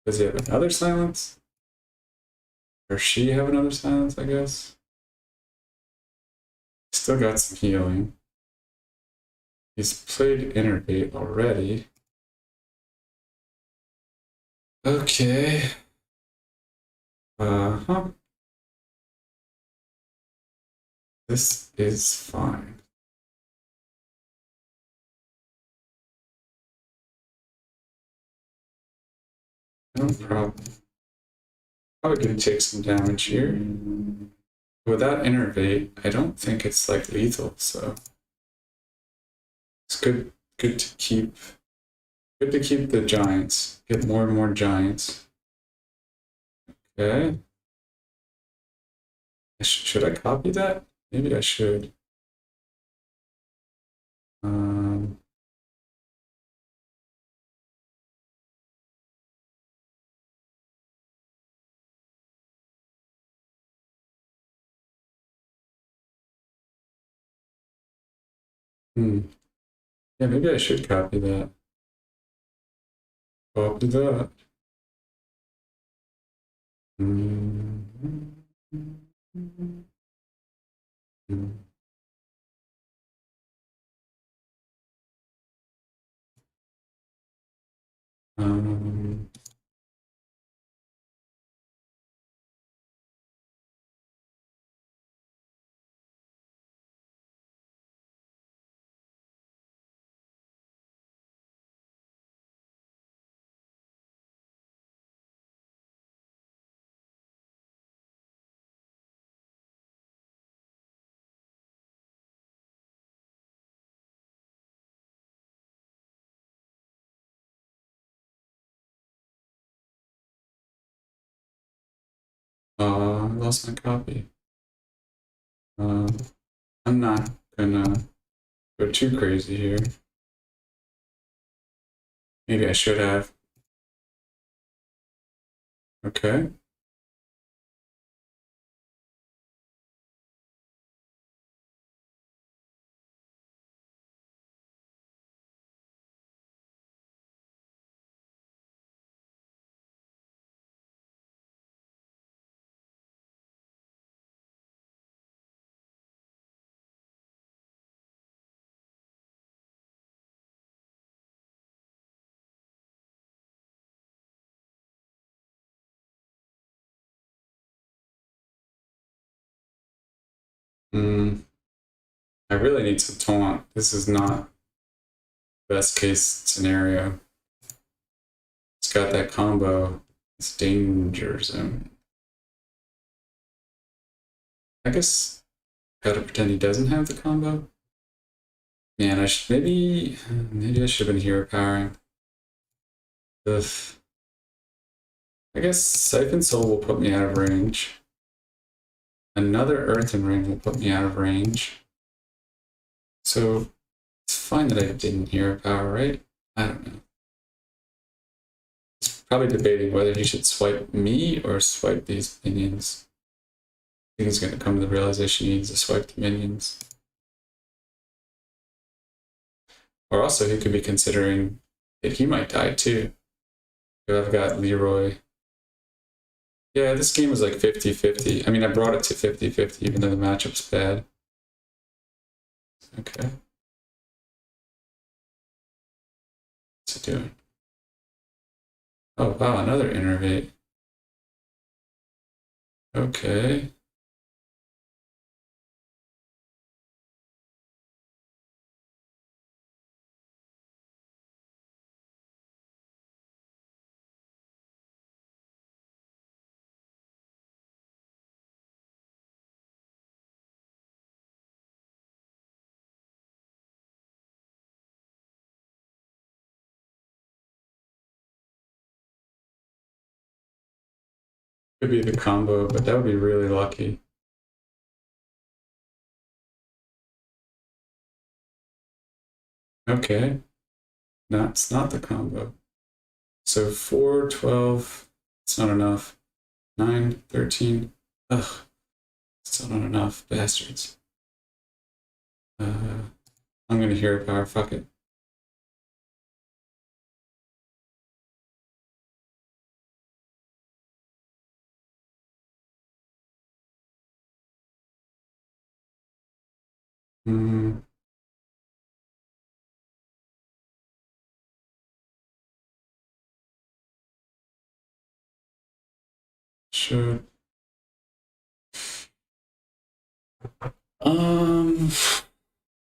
Does he have another silence? Or she have another silence, I guess? Still got some healing. He's played Innervate already. Okay. This is fine. No problem. Probably gonna take some damage here. Without Innervate, I don't think it's like lethal, so it's good to keep the giants. Get more and more giants. Okay. Should I copy that? Maybe I should. Yeah, maybe I should copy that. Copy that. I lost my copy. I'm not gonna go too crazy here. Maybe I should have. Okay. I really need some taunt. This is not best case scenario. It's got that combo. It's danger zone. I guess gotta pretend he doesn't have the combo. Man, I should maybe I should have been hero powering. Ugh. I guess Siphon Soul will put me out of range. Another Earthen Ring will put me out of range. So it's fine that I didn't hero power, right? I don't know. He's probably debating whether he should swipe me or swipe these minions. I think he's going to come to the realization he needs to swipe the minions. Or also he could be considering that he might die too. I've got Leroy. Yeah, this game was like 50-50. I mean, I brought it to 50-50 even though the matchup's bad. Okay. What's it doing? Oh, wow, another innervate. Okay. Could be the combo, but that would be really lucky. Okay. No, it's not the combo. So 4, 12, it's not enough. 9, 13, ugh, still not enough, bastards. I'm gonna hero power, fuck it. Hmm. Should.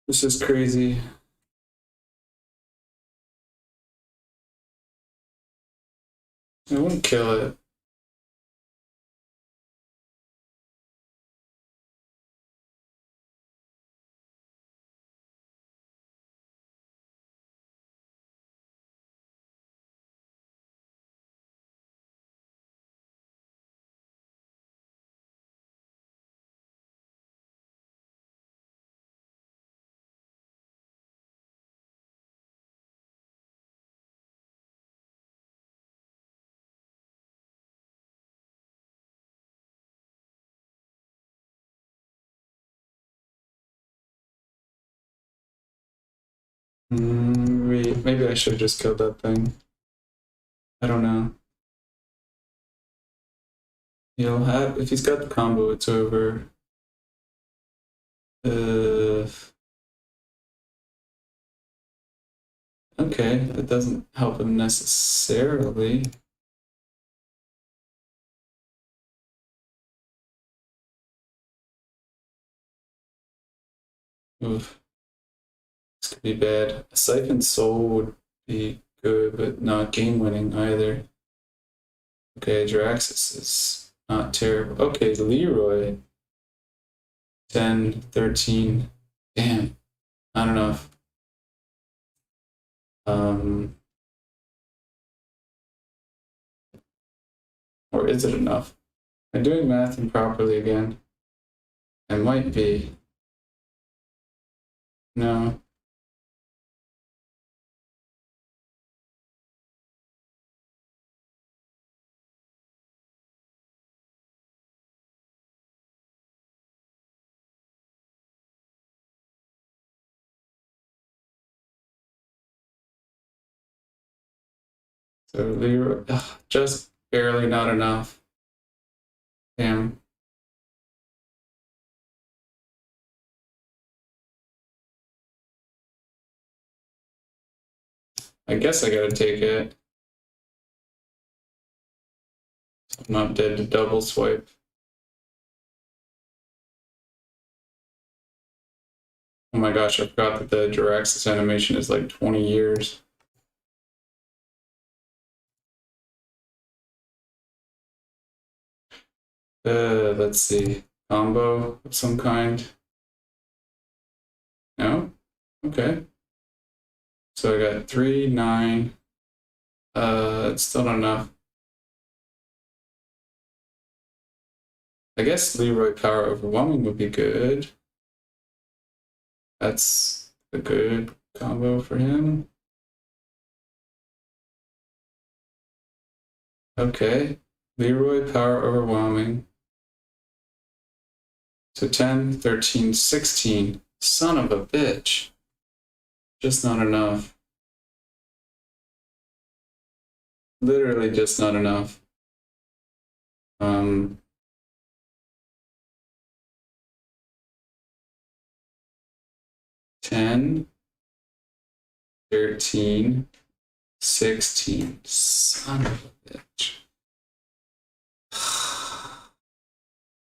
This is crazy. I wouldn't kill it. Maybe I should have just killed that thing. I don't know. He'll have, if he's got the combo, it's over. Okay, that doesn't help him necessarily. Oof. This could be bad. A Siphon Soul would be good, but not game winning either. Okay, Jiraxis is not terrible. Okay, Leroy. 10, 13. Damn. Not enough. Or is it enough? Am I doing math improperly again? I might be. No. So Leroy, just barely not enough. Damn. I guess I gotta take it. I'm not dead to double swipe. Oh my gosh, I forgot that the Jiraxis animation is like 20 years. Let's see. Combo of some kind. No? Okay. So I got 3, 9. It's still not enough. I guess Leroy Power Overwhelming would be good. That's a good combo for him. Okay. Leroy Power Overwhelming. So 10, 13, 16. Son of a bitch. Just not enough. Literally just not enough. Um, ten, 13, 16. Son of a bitch.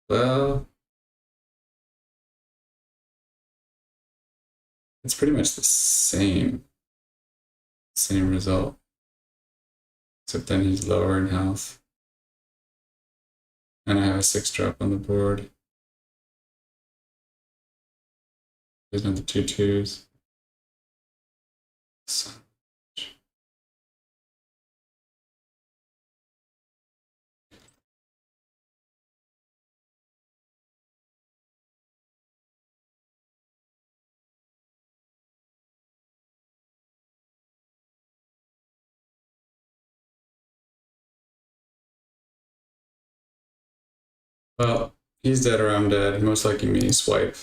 Well, it's pretty much the same result. Except then he's lower in health. And I have a 6 drop on the board. There's another 2 2s. Son of a bitch. Well, he's dead or I'm dead. Most likely me swipe.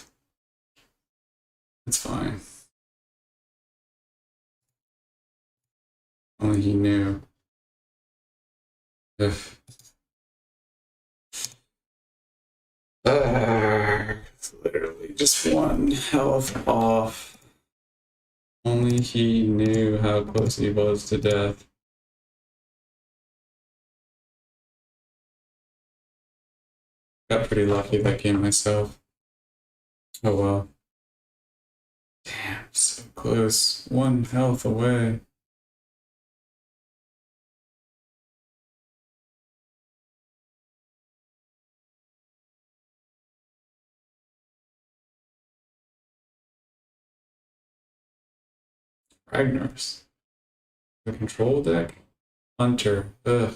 It's fine. Only he knew. If it's literally just 1 health off. Only he knew how close he was to death. Got pretty lucky that game myself. Oh well. Damn, so close. 1 health away. Ragnar's. The control deck? Hunter. Ugh.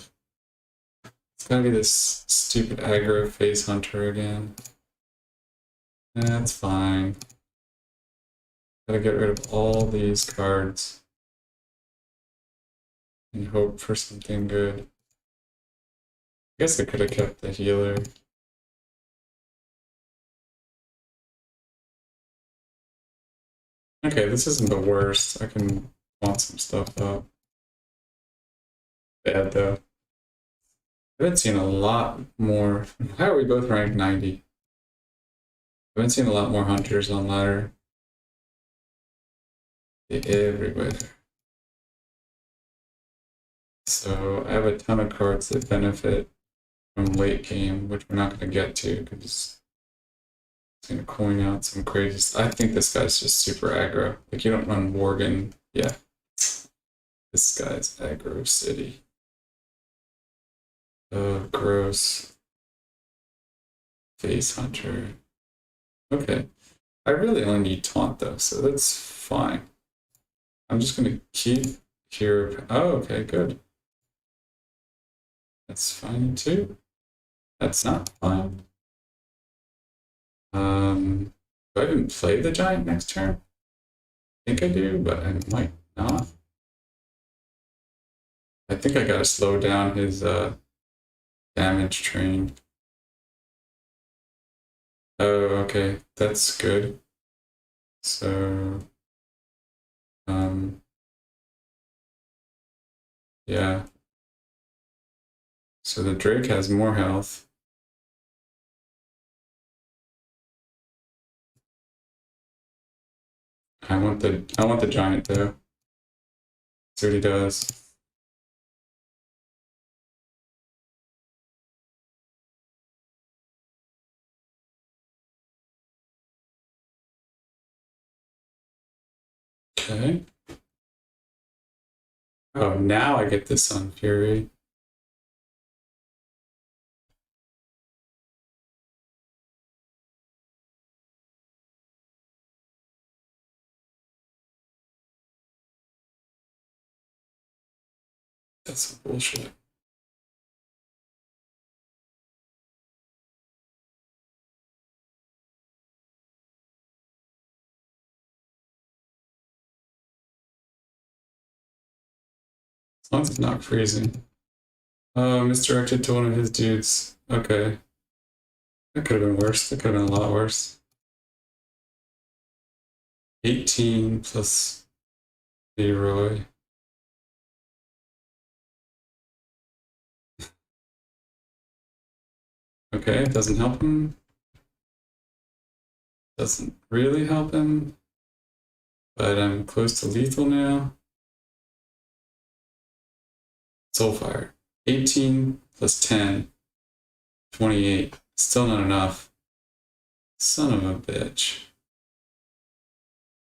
It's gotta be this stupid aggro face hunter again. That's fine. Gotta get rid of all these cards. And hope for something good. I guess I could have kept the healer. Okay, this isn't the worst. I can want some stuff up. Bad though. I haven't seen a lot more. How are we both ranked 90? I haven't seen a lot more hunters on ladder. Everywhere. So I have a ton of cards that benefit from late game, which we're not going to get to because it's going to coin out some crazy. I think this guy's just super aggro. Like, you don't run Worgen. Yeah. This guy's aggro city. Oh, gross. Face hunter. Okay. I really only need taunt though, so that's fine. I'm just going to keep here. Oh, okay, good. That's fine too. That's not fine. Do I even play the giant next turn? I think I do, but I might not. I think I gotta slow down his damage train. Oh, okay, that's good. So, yeah. So the Drake has more health. I want the giant though. See what he does. Okay. Oh, now I get the Sun Fury. That's some bullshit. As long as it's not freezing. Oh, misdirected to one of his dudes. Okay. That could have been worse. That could have been a lot worse. 18 plus Leroy. Okay, it doesn't help him. Doesn't really help him. But I'm close to lethal now. Soulfire. 18 plus 10. 28. Still not enough. Son of a bitch.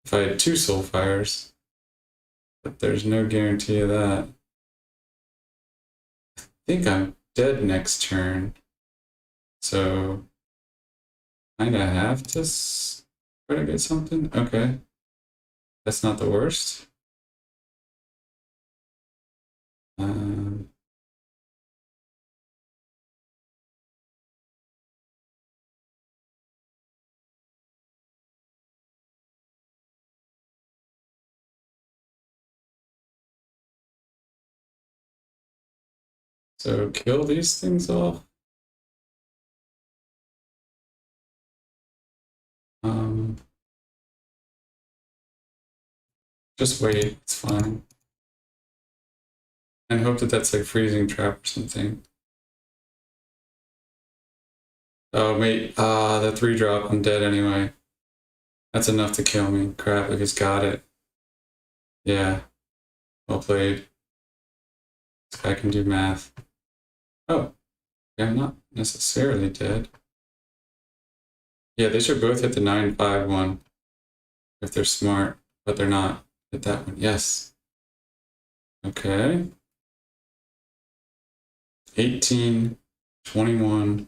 If I had 2 Soulfires, but there's no guarantee of that. I think I'm dead next turn. So, kinda have to try to get something. Okay. That's not the worst. So kill these things off. Just wait, it's fine. And hope that that's like freezing trap or something. Oh wait, the 3-drop, I'm dead anyway. That's enough to kill me. Crap, I just got it. Yeah, well played. This guy can do math. Oh, yeah, I'm not necessarily dead. Yeah, they should both hit the 9-5 if they're smart, but they're not. Hit that one, yes. Okay. 18, 21.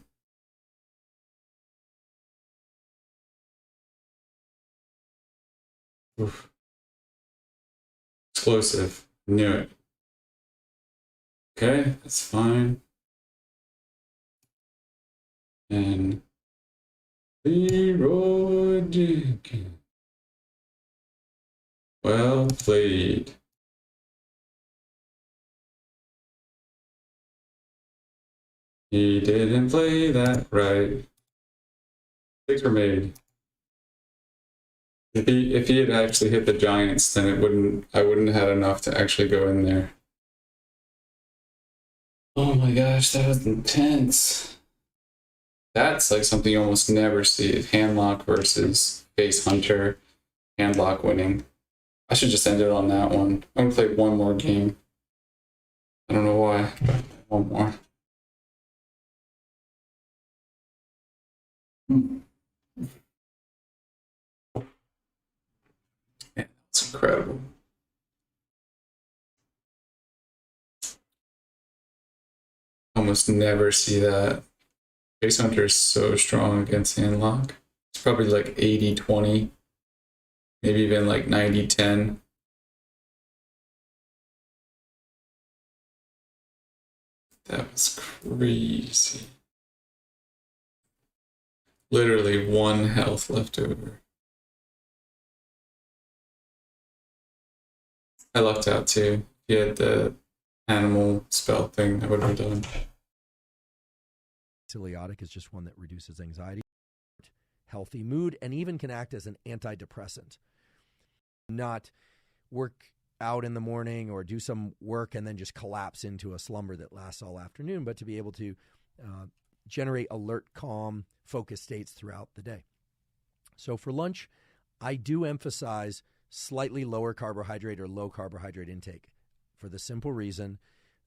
Oof. Explosive. Knew it. Okay, that's fine. And Leroy Jenkins. Well played. He didn't play that right. Mistakes were made. If he had actually hit the Giants, then I wouldn't have had enough to actually go in there. Oh my gosh, that was intense. That's like something you almost never see. Handlock versus face hunter. Handlock winning. I should just end it on that one. I'm gonna play one more game. I don't know why, but one more. Yeah, that's incredible. Almost never see that. Face Hunter is so strong against Handlock. It's probably like 80-20, maybe even like 90-10. That was crazy. Literally 1 health left over. I lucked out too. If you had the animal spell thing, I would have done. Ciliatic is just one that reduces anxiety, healthy mood, and even can act as an antidepressant. Not work out in the morning or do some work and then just collapse into a slumber that lasts all afternoon, but to be able to generate alert, calm, focused states throughout the day. So for lunch, I do emphasize slightly lower carbohydrate or low carbohydrate intake for the simple reason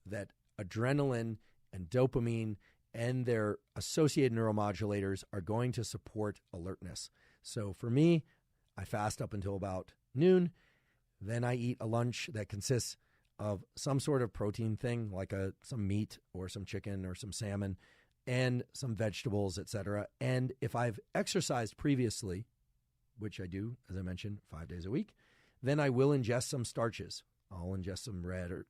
that adrenaline and dopamine and their associated neuromodulators are going to support alertness. So for me, I fast up until about noon. Then I eat a lunch that consists of some sort of protein thing, like some meat or some chicken or some salmon, and some vegetables, etc. And if I've exercised previously, which I do, as I mentioned, 5 days a week, then I will ingest some starches. I'll ingest some bread, or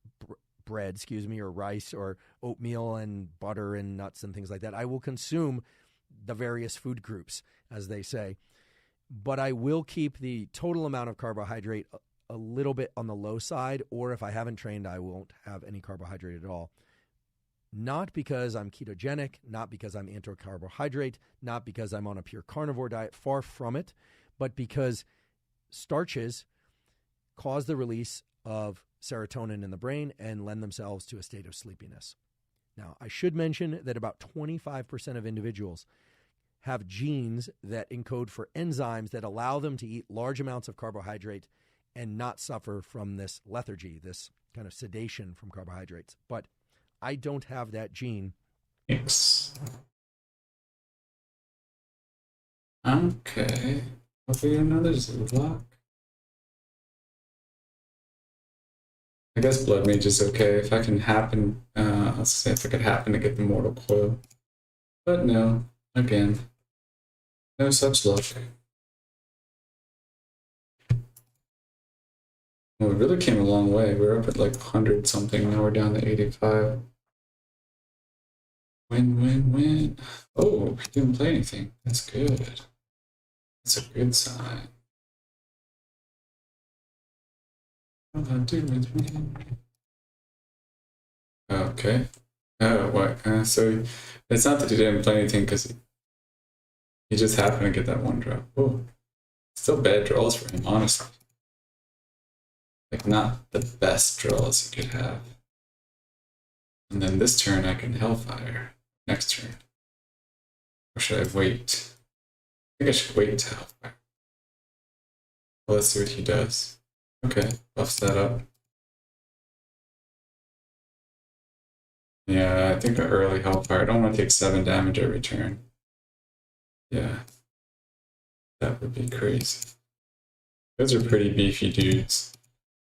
rice or oatmeal and butter and nuts and things like that. I will consume the various food groups, as they say, but I will keep the total amount of carbohydrate a little bit on the low side, or if I haven't trained, I won't have any carbohydrate at all. Not because I'm ketogenic, not because I'm anti-carbohydrate, not because I'm on a pure carnivore diet, far from it, but because starches cause the release of serotonin in the brain and lend themselves to a state of sleepiness. Now, I should mention that about 25% of individuals have genes that encode for enzymes that allow them to eat large amounts of carbohydrate and not suffer from this lethargy, this kind of sedation from carbohydrates. But I don't have that gene. Thanks. Okay. Hopefully another Zublock. I guess Blood Mage is okay if I can happen. Let's say if I could happen to get the Mortal Coil. But no, again, no such luck. Well, we really came a long way. We were up at like 100 something. Now we're down to 85. Win. Oh, he didn't play anything. That's good. That's a good sign. What I'll do with me. Okay. Oh, what? So it's not that he didn't play anything because he just happened to get that one drop. Oh, still bad draws for him, honestly. Like, not the best draws he could have. And then this turn I can Hellfire. Next turn. Or should I wait? I think I should wait to Hellfire. Well, let's see what he does. Okay, buffs that up. Yeah, I think an early Hellfire. I don't want to take 7 damage every turn. Yeah. That would be crazy. Those are pretty beefy dudes.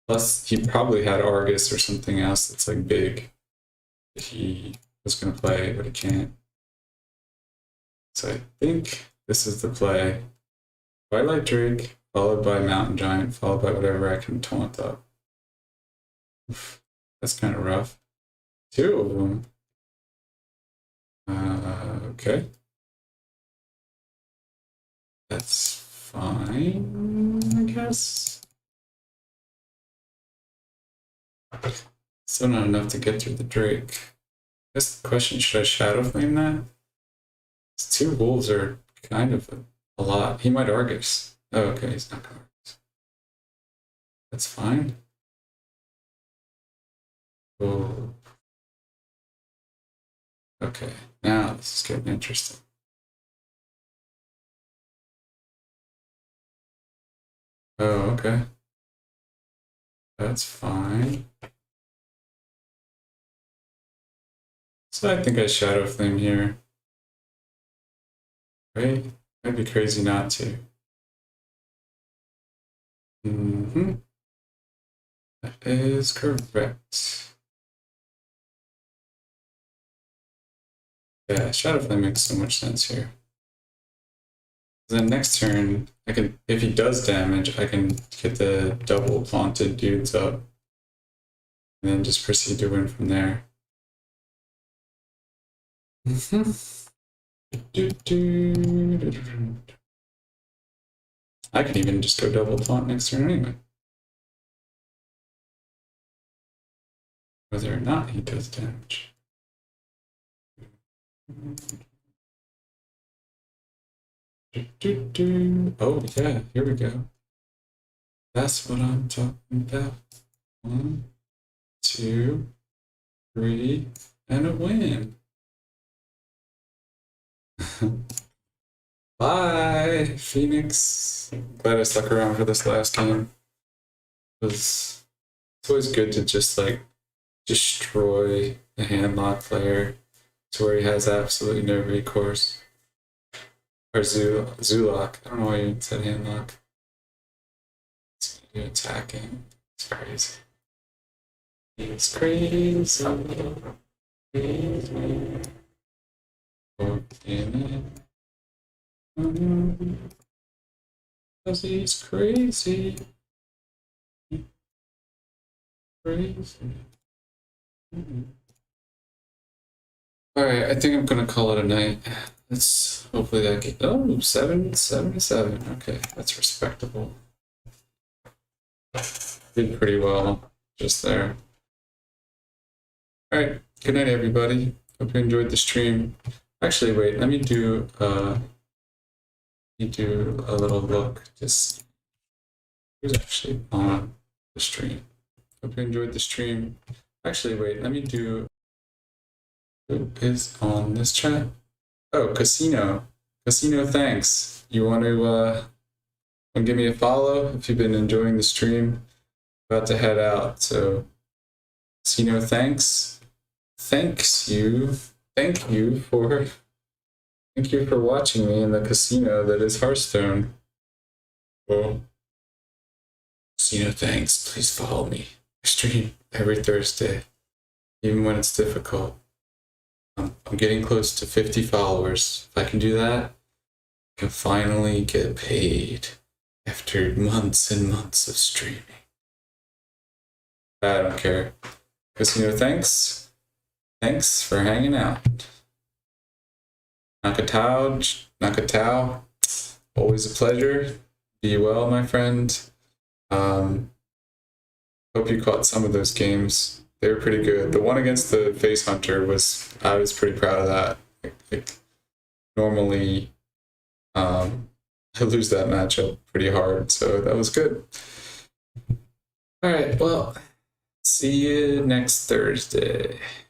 Plus, he probably had Argus or something else that's like big that he was going to play, but he can't. So I think this is the play. Twilight Drake, followed by Mountain Giant, followed by whatever I can taunt up. Oof, that's kind of rough. 2 of them. Okay. That's fine, I guess. Still not enough to get through the Drake. I guess the question, should I Shadow Flame that? These 2 wolves are kind of a lot. He might Argus. Oh, okay, he's not going to Argus. That's fine. Oh. Okay, now this is getting interesting. Oh, okay. That's fine. So I think I Shadow Flame here. Right? I'd be crazy not to. That is correct. Yeah, Shadow Flame makes so much sense here. Then next turn, I can, if he does damage, I can get the double taunted dudes up. And then just proceed to win from there. I can even just go double taunt next turn anyway. Whether or not he does damage. Oh yeah, here we go. That's what I'm talking about. 1, 2, 3, and a win. Bye, Phoenix. Glad I stuck around for this last game. It's always good to just like destroy the handlock player to where he has absolutely no recourse. Or Zulok. I don't know why you said handlock. It's gonna do attacking. It's crazy. It's crazy. Crazy. Oh, damn it. Cause he's crazy. Crazy. Alright, I think I'm gonna call it a night. Let's hopefully that get 777. Okay, that's respectable. Did pretty well just there. Alright, good night everybody. Hope you enjoyed the stream. Actually wait, let me do a little look. Just who's actually on the stream. Hope you enjoyed the stream. Actually wait, let me do Who is on this chat? Oh, Casino. Casino, thanks. You want to give me a follow if you've been enjoying the stream? About to head out, so Casino, thanks. Thank you for watching me in the casino that is Hearthstone. Well, Casino, thanks. Please follow me. I stream every Thursday, even when it's difficult. I'm getting close to 50 followers. If I can do that, I can finally get paid after months and months of streaming. I don't care. Casino, thanks. Thanks for hanging out. Nakatao, always a pleasure. Be well, my friend. Hope you caught some of those games. They were pretty good. The one against the Face Hunter I was pretty proud of that. Normally, I lose that matchup pretty hard, so that was good. All right, well, see you next Thursday.